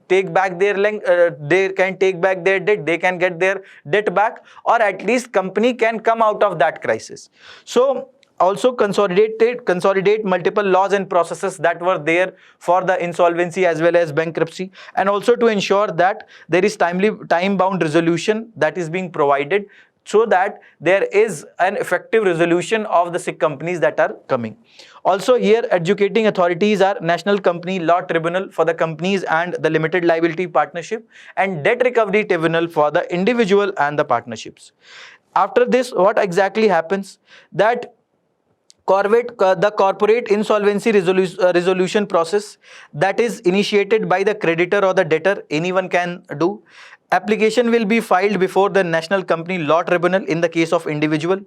take back their debt, they can get their debt back, or at least company can come out of that crisis. So also consolidate multiple laws and processes that were there for the insolvency as well as bankruptcy, and also to ensure that there is time-bound resolution that is being provided so that there is an effective resolution of the sick companies that are coming. Also here educating authorities are National Company Law Tribunal for the companies and the limited liability partnership, and Debt Recovery Tribunal for the individual and the partnerships. After this, what exactly happens? That the corporate insolvency resolution process that is initiated by the creditor or the debtor, anyone can do. Application will be filed before the National Company Law Tribunal in the case of individual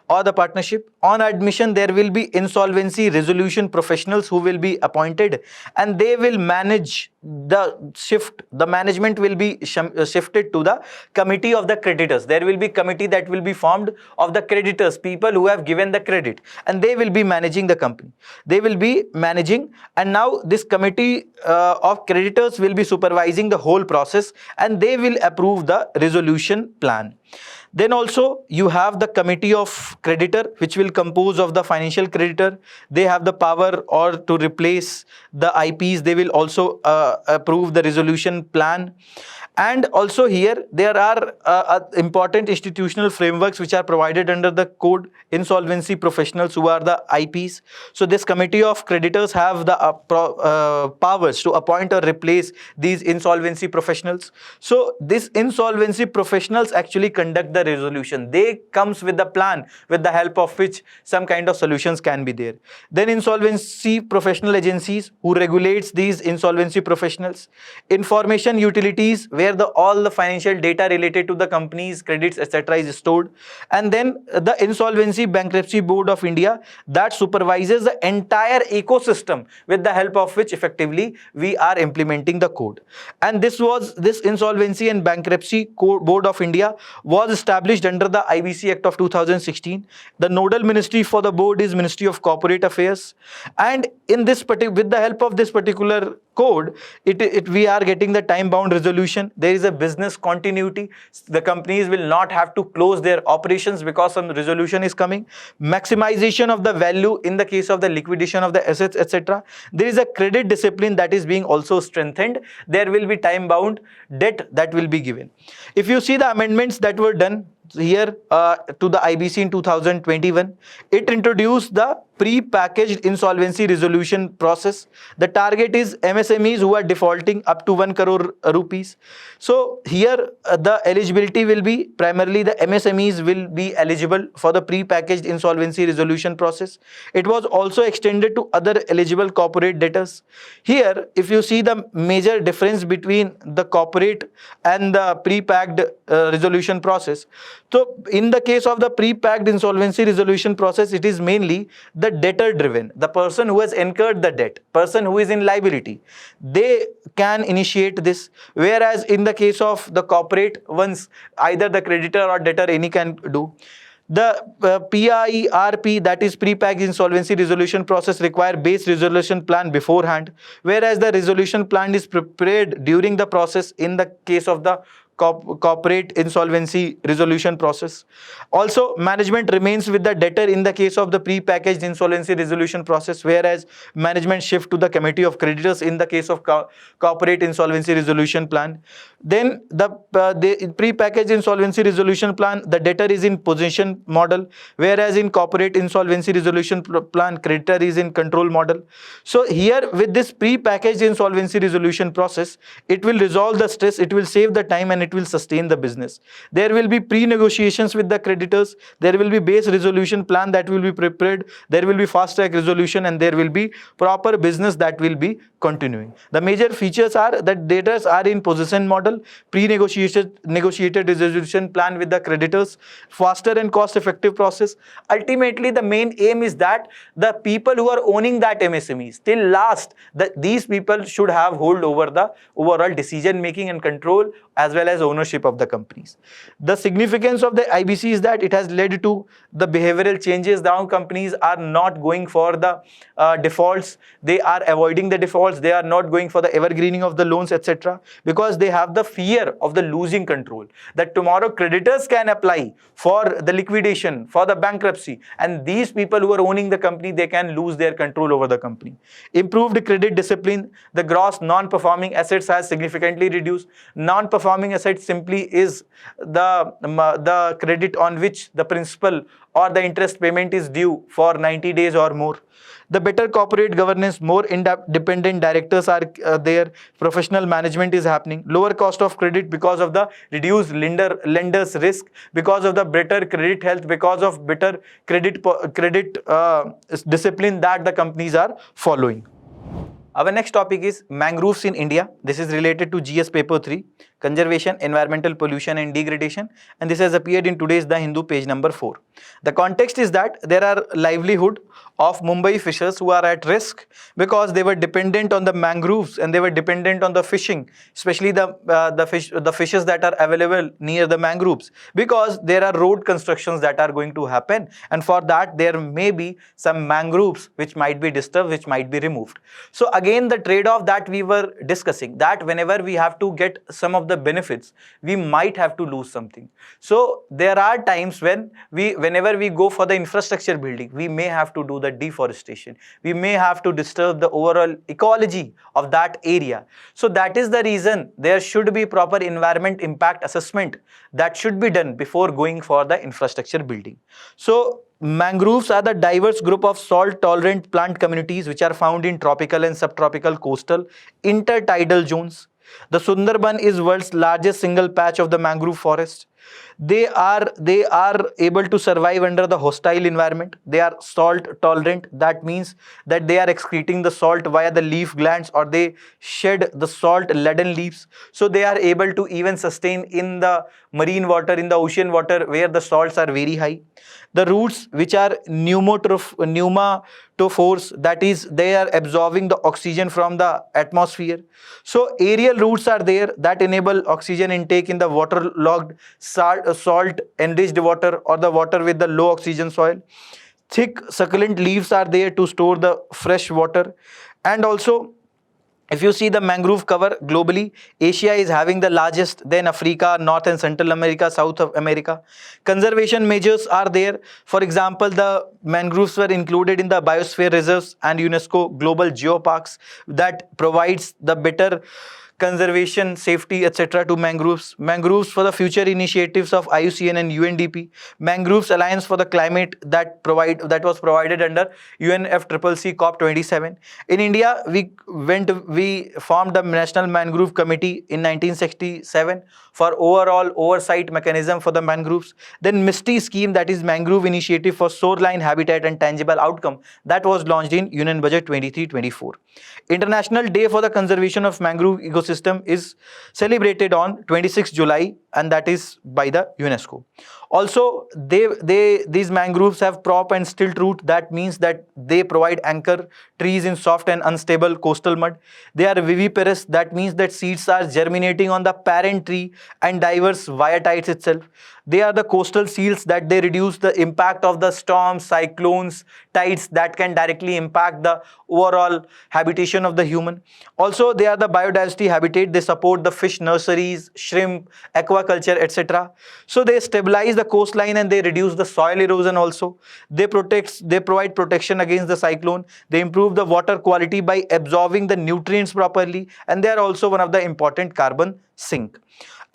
or the partnership. On admission, there will be insolvency resolution professionals who will be appointed, and they will manage the shift. The management will be shifted to the committee of the creditors. There will be committee that will be formed of the creditors, people who have given the credit, and they will be managing the company. They will be managing, and now this committee of creditors will be supervising the whole process, and they will approve the resolution plan. Then also you have the committee of creditor, which will compose of the financial creditor. They have the power or to replace the IPs. They will also approve the resolution plan. And also here there are important institutional frameworks which are provided under the code. Insolvency professionals, who are the IPs. So this committee of creditors have the powers to appoint or replace these insolvency professionals. So these insolvency professionals actually conduct the resolution. They comes with the plan with the help of which some kind of solutions can be there. Then insolvency professional agencies who regulates these insolvency professionals. Information utilities where all the financial data related to the company's credits etc. is stored. And then the Insolvency Bankruptcy Board of India that supervises the entire ecosystem with the help of which effectively we are implementing the code. And this Insolvency and Bankruptcy Board of India was established under the IBC Act of 2016. The nodal ministry for the board is Ministry of Corporate Affairs. And in this with the help of this particular code, we are getting the time-bound resolution. There is a business continuity. The companies will not have to close their operations because some resolution is coming. Maximization of the value in the case of the liquidation of the assets, etc. There is a credit discipline that is being also strengthened. There will be time-bound debt that will be given. If you see the amendments that were done here to the IBC in 2021, it introduced the pre-packaged insolvency resolution process. The target is MSMEs who are defaulting up to 1 crore rupees. So here the eligibility will be primarily the MSMEs will be eligible for the pre-packaged insolvency resolution process. It was also extended to other eligible corporate debtors. Here, if you see the major difference between the corporate and the pre-packed resolution process. So in the case of the pre-packed insolvency resolution process, it is mainly the debtor driven, the person who has incurred the debt, person who is in liability, they can initiate this. Whereas in the case of the corporate ones, either the creditor or debtor, any can do. The PIRP, that is pre-packaged insolvency resolution process, require base resolution plan beforehand, whereas the resolution plan is prepared during the process in the case of the corporate insolvency resolution process. Also, management remains with the debtor in the case of the pre-packaged insolvency resolution process, whereas management shift to the committee of creditors in the case of corporate insolvency resolution plan. Then the pre-packaged insolvency resolution plan, the debtor is in possession model, whereas in corporate insolvency resolution plan, creditor is in control model. So here with this pre-packaged insolvency resolution process, it will resolve the stress, it will save the time, and it will sustain the business. There will be pre-negotiations with the creditors, there will be base resolution plan that will be prepared, there will be fast track resolution, and there will be proper business that will be continuing. The major features are that debtors are in possession model, negotiated resolution plan with the creditors, faster and cost effective process. Ultimately, the main aim is that the people who are owning that MSME still last, that these people should have hold over the overall decision making and control as well as ownership of the companies. The significance of the IBC is that it has led to the behavioral changes. Now companies are not going for the defaults, they are avoiding the defaults, they are not going for the evergreening of the loans, etc. because they have the fear of the losing control, that tomorrow creditors can apply for the liquidation, for the bankruptcy, and these people who are owning the company, they can lose their control over the company. Improved credit discipline, the gross non-performing assets has significantly reduced. Non-performing assets simply is the credit on which the principal or the interest payment is due for 90 days or more. The better corporate governance, more independent directors are there, professional management is happening, lower cost of credit because of the reduced lenders risk, because of the better credit health, because of better credit discipline that the companies are following. Our next topic is mangroves in India. This is related to GS paper 3, conservation, environmental pollution and degradation, and this has appeared in today's The Hindu, page number 4. The context is that there are livelihood of Mumbai fishers who are at risk because they were dependent on the mangroves and they were dependent on the fishing, especially the fishes that are available near the mangroves, because there are road constructions that are going to happen, and for that there may be some mangroves which might be disturbed, which might be removed. So again, the trade-off that we were discussing, that whenever we have to get some of the the benefits, we might have to lose something. So there are times when whenever we go for the infrastructure building, we may have to do the deforestation. We may have to disturb the overall ecology of that area. So that is the reason there should be proper environment impact assessment that should be done before going for the infrastructure building. So mangroves are the diverse group of salt-tolerant plant communities which are found in tropical and subtropical coastal intertidal zones. The Sundarban is world's largest single patch of the mangrove forest. They are able to survive under the hostile environment. They are salt tolerant. That means that they are excreting the salt via the leaf glands, or they shed the salt laden leaves. So they are able to even sustain in the marine water, in the ocean water where the salts are very high. The roots, which are pneumatopores, that is, they are absorbing the oxygen from the atmosphere. So aerial roots are there that enable oxygen intake in the waterlogged, salt enriched water or the water with the low oxygen soil. Thick succulent leaves are there to store the fresh water. And also, if you see the mangrove cover globally, Asia is having the largest, then Africa, North and Central America, South of America. Conservation measures are there. For example, the mangroves were included in the biosphere reserves and UNESCO global geoparks that provides the better conservation, safety, etc. to mangroves. Mangroves for the future initiatives of IUCN and UNDP. Mangroves Alliance for the Climate that was provided under UNFCCC COP27. In India, we formed the National Mangrove Committee in 1967 for overall oversight mechanism for the mangroves. Then MISTI scheme, that is Mangrove Initiative for Shoreline Habitat and Tangible Outcome, that was launched in Union Budget 23-24. International Day for the Conservation of Mangrove Ecosystem is celebrated on 26 July, and that is by the UNESCO. Also, these mangroves have prop and stilt root. That means that they provide anchor trees in soft and unstable coastal mud. They are viviparous. That means that seeds are germinating on the parent tree and diverse via tides itself. They are the coastal seals that they reduce the impact of the storms, cyclones, tides that can directly impact the overall habitation of the human. Also, they are the biodiversity habitat. They support the fish nurseries, shrimp, aquaculture, etc. So they stabilize the coastline and they reduce the soil erosion also. They provide protection against the cyclone. They improve the water quality by absorbing the nutrients properly, and they are also one of the important carbon sink.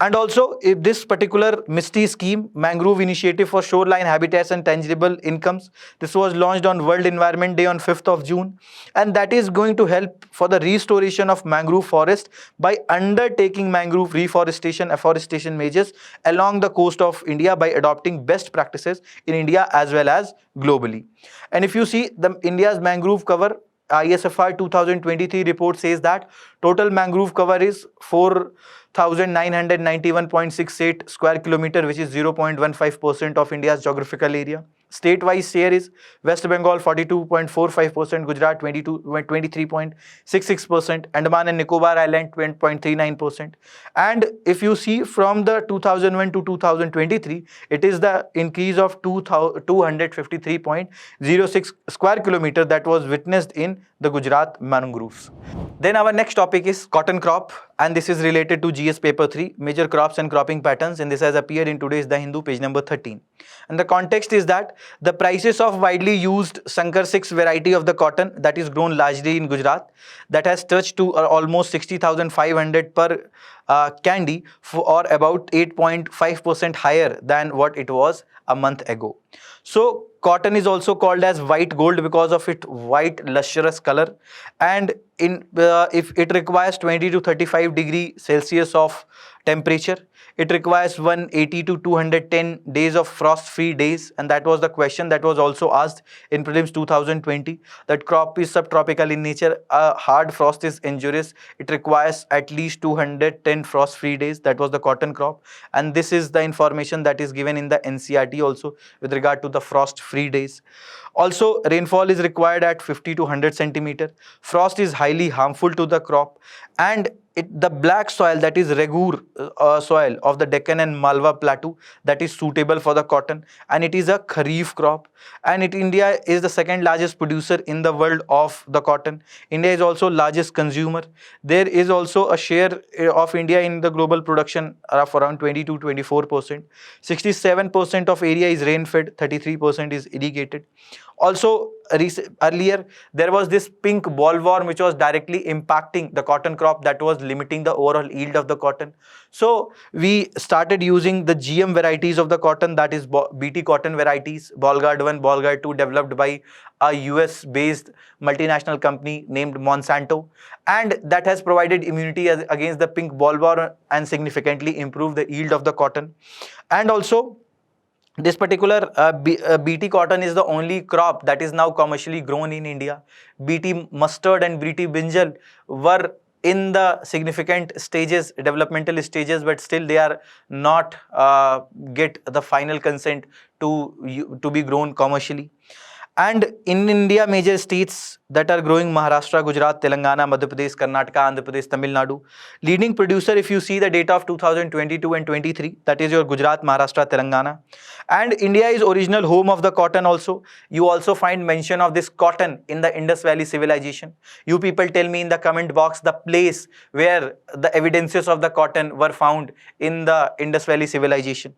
And also, if this particular MISTI scheme, Mangrove Initiative for Shoreline Habitats and Tangible Incomes, this was launched on World Environment Day on 5th of June. And that is going to help for the restoration of mangrove forest by undertaking mangrove reforestation, afforestation measures along the coast of India by adopting best practices in India as well as globally. And if you see the India's mangrove cover, ISFR 2023 report says that total mangrove cover is 4,991.68 square kilometer, which is 0.15% of India's geographical area. State-wise share is West Bengal 42.45%, Gujarat 23.66%, Andaman and Nicobar Island 20.39%. And if you see from the 2001 to 2023, it is the increase of 253.06 square kilometer that was witnessed in the Gujarat mangroves. Then our next topic is cotton crop, and this is related to GS paper 3, major crops and cropping patterns, and this has appeared in today's The Hindu, page number 13. And the context is that the prices of widely used Sankar 6 variety of the cotton that is grown largely in Gujarat, that has touched to almost 60,500 per candy, or about 8.5% higher than what it was a month ago. So cotton is also called as white gold because of its white lustrous color, and if it requires 20 to 35 degree Celsius of temperature, it requires 180 to 210 days of frost-free days, and that was the question that was also asked in prelims 2020. That crop is subtropical in nature. Hard frost is injurious. It requires at least 210 frost-free days. That was the cotton crop, and this is the information that is given in the NCERT also with regard to the frost-free days. Also, rainfall is required at 50 to 100 centimeter. Frost is highly harmful to the crop, and the black soil, that is Regur soil of the Deccan and Malwa plateau, that is suitable for the cotton, and it is a kharif crop. And India is the second largest producer in the world of the cotton. India is also largest consumer. There is also a share of India in the global production of around 20 to 24%. 67% of area is rain fed, 33% is irrigated. Also, earlier there was this pink bollworm which was directly impacting the cotton crop, that was limiting the overall yield of the cotton. So we started using the GM varieties of the cotton, that is BT cotton varieties, Bolgard 1, Bolgard 2, developed by a US based multinational company named Monsanto, and that has provided immunity against the pink bollworm and significantly improved the yield of the cotton. And also, this particular BT cotton is the only crop that is now commercially grown in India. BT mustard and BT brinjal were in the significant stages, developmental stages, but still they are not get the final consent to be grown commercially. And in India, major states that are growing: Maharashtra, Gujarat, Telangana, Madhya Pradesh, Karnataka, Andhra Pradesh, Tamil Nadu. Leading producer, if you see the data of 2022 and 23, that is your Gujarat, Maharashtra, Telangana. And India is original home of the cotton also. You also find mention of this cotton in the Indus Valley civilization. You people tell me in the comment box the place where the evidences of the cotton were found in the Indus Valley civilization.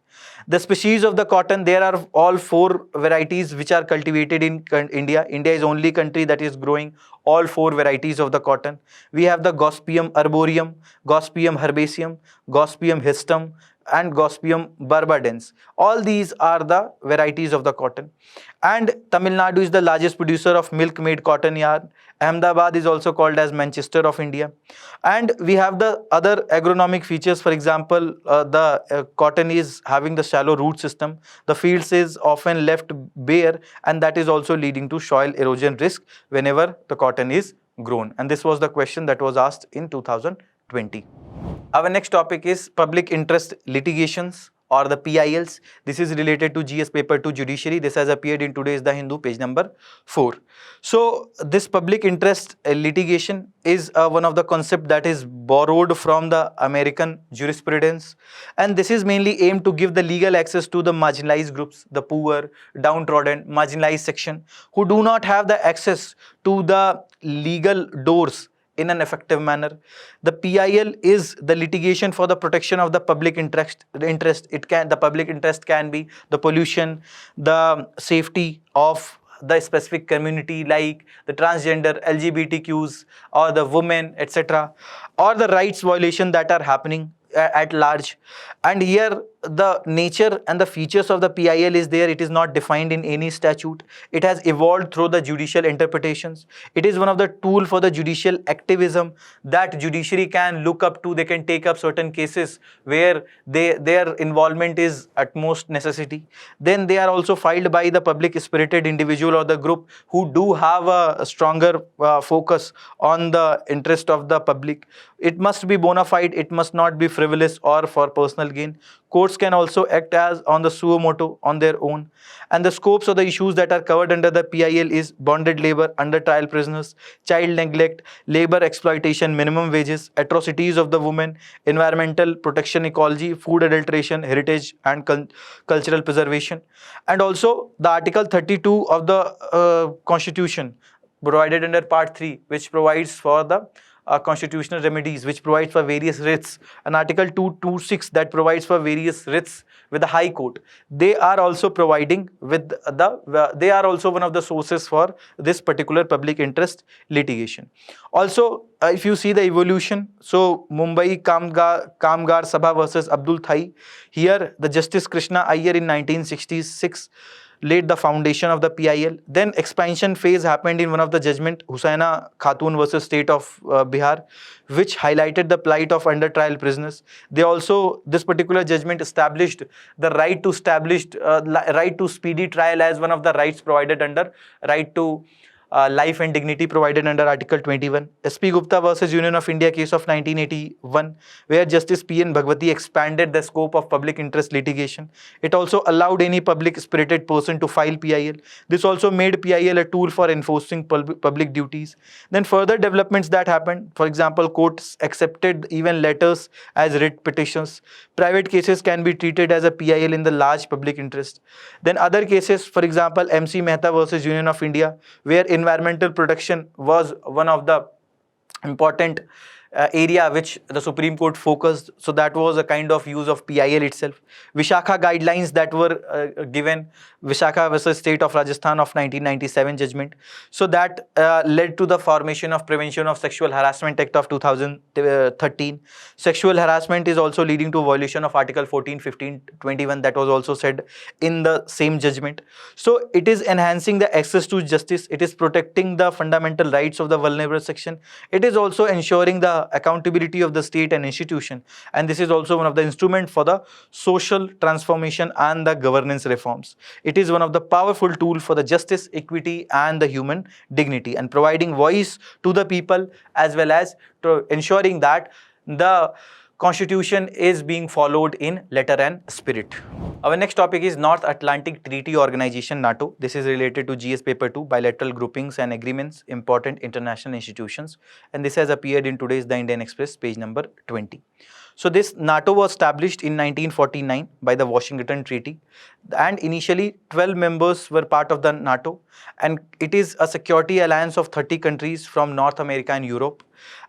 The species of the cotton, there are all 4 varieties which are cultivated in India. India is only country that is growing all 4 varieties of the cotton. We have the Gospium arboreum, Gospium herbaceum, Gospium histum, and Gospium barbadens. All these are the varieties of the cotton. And Tamil Nadu is the largest producer of milk-made cotton yarn. Ahmedabad is also called as Manchester of India. And we have the other agronomic features. For example, the cotton is having the shallow root system. The fields is often left bare, and that is also leading to soil erosion risk whenever the cotton is grown. And this was the question that was asked in 2020. Our next topic is public interest litigations, or the PILs. This is related to GS paper 2 judiciary. This has appeared in today's The Hindu, page number 4. So this public interest litigation is one of the concept that is borrowed from the American jurisprudence, and this is mainly aimed to give the legal access to the marginalized groups, the poor, downtrodden, marginalized section, who do not have the access to the legal doors in an effective manner. The PIL is the litigation for the protection of the public interest. The public interest can be the pollution, the safety of the specific community like the transgender, LGBTQs, or the women, etc., or the rights violation that are happening at large. And here the nature and the features of the PIL is there. It is not defined in any statute. It has evolved through the judicial interpretations. It is one of the tool for the judicial activism that judiciary can look up to. They can take up certain cases where their involvement is at most necessity. Then they are also filed by the public spirited individual or the group who do have a stronger focus on the interest of the public. It must be bona fide. It must not be frivolous or for personal gain. Courts can also act as on the suo motu on their own. And the scopes of the issues that are covered under the PIL is bonded labor, under trial prisoners, child neglect, labor exploitation, minimum wages, atrocities of the women, environmental protection, ecology, food adulteration, heritage and cultural preservation. And also the Article 32 of the Constitution provided under Part 3, which provides for the constitutional remedies, which provides for various writs, and Article 226 that provides for various writs with the High Court. They are also providing with they are also one of the sources for this particular public interest litigation. Also, if you see the evolution, so Mumbai Kamgar Sabha versus Abdul Thai, here the Justice Krishna Iyer in 1966 laid the foundation of the PIL. Then expansion phase happened in one of the judgment, Husaina Khatun versus State of Bihar, which highlighted the plight of under trial prisoners. They also, this particular judgment established the right to speedy trial as one of the rights provided under right to life and dignity provided under Article 21. SP Gupta versus Union of India case of 1981, where Justice P.N. Bhagwati expanded the scope of public interest litigation. It also allowed any public spirited person to file PIL. This also made PIL a tool for enforcing public duties. Then further developments that happened, for example, courts accepted even letters as writ petitions. Private cases can be treated as a PIL in the large public interest. Then other cases, for example, MC Mehta versus Union of India, where environmental protection was one of the important area which the Supreme Court focused. So that was a kind of use of PIL itself. Vishakha guidelines that were given, Vishakha versus State of Rajasthan of 1997 judgment. So that led to the formation of Prevention of Sexual Harassment Act of 2013. Sexual harassment is also leading to violation of Article 14, 15, 21, that was also said in the same judgment. So it is enhancing the access to justice. It is protecting the fundamental rights of the vulnerable section. It is also ensuring the accountability of the state and institution, and this is also one of the instruments for the social transformation and the governance reforms. It is one of the powerful tools for the justice, equity and the human dignity, and providing voice to the people as well as to ensuring that the Constitution is being followed in letter and spirit. Our next topic is North Atlantic Treaty Organization, NATO. This is related to GS paper 2, bilateral groupings and agreements, important international institutions, and this has appeared in today's The Indian Express, page number 20. So this NATO was established in 1949 by the Washington Treaty, and initially 12 members were part of the NATO, and it is a security alliance of 30 countries from North America and Europe.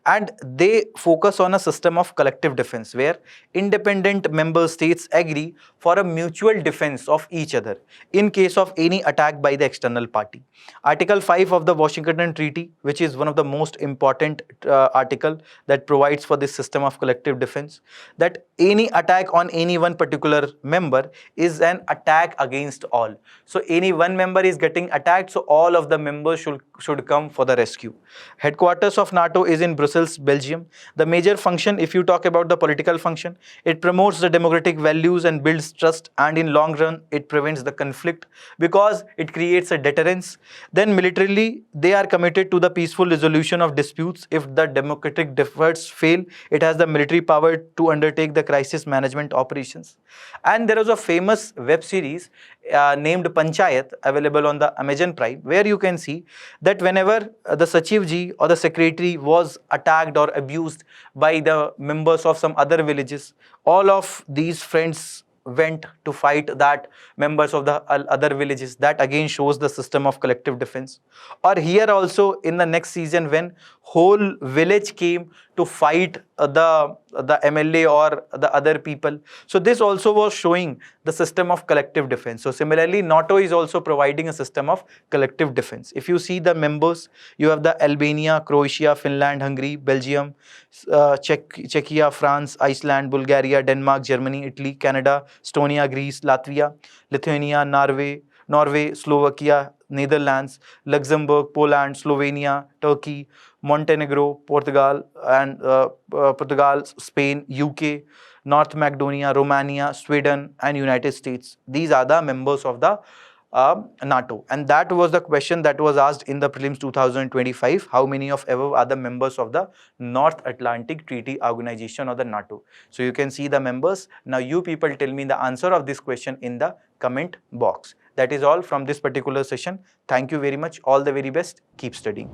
And they focus on a system of collective defense where independent member states agree for a mutual defense of each other in case of any attack by the external party. Article 5 of the Washington Treaty, which is one of the most important article that provides for this system of collective defense, that any attack on any one particular member is an attack against all. So any one member is getting attacked, so all of the members should come for the rescue. Headquarters of NATO is in Brussels, Belgium. The major function, if you talk about the political function, it promotes the democratic values and builds trust, and in long run it prevents the conflict because it creates a deterrence. Then militarily, they are committed to the peaceful resolution of disputes. If the democratic efforts fail, it has the military power to undertake the crisis management operations. And there is a famous web series named Panchayat, available on the Amazon Prime, where you can see that whenever the Sachiv ji or the secretary was attacked or abused by the members of some other villages, all of these friends went to fight that members of the other villages. That again shows the system of collective defense. Or here also in the next season, when whole village came to fight the MLA or the other people. So this also was showing the system of collective defense. So similarly, NATO is also providing a system of collective defense. If you see the members, you have the Albania, Croatia, Finland, Hungary, Belgium, Czechia, France, Iceland, Bulgaria, Denmark, Germany, Italy, Canada, Estonia, Greece, Latvia, Lithuania, Norway, Slovakia, Netherlands, Luxembourg, Poland, Slovenia, Turkey, Montenegro, Portugal, and Portugal, Spain, UK, North Macedonia, Romania, Sweden, and United States. These are the members of the NATO. And that was the question that was asked in the prelims 2025. How many of ever are the members of the North Atlantic Treaty Organization or the NATO? So you can see the members. Now you people tell me the answer of this question in the comment box. That is all from this particular session. Thank you very much. All the very best. Keep studying.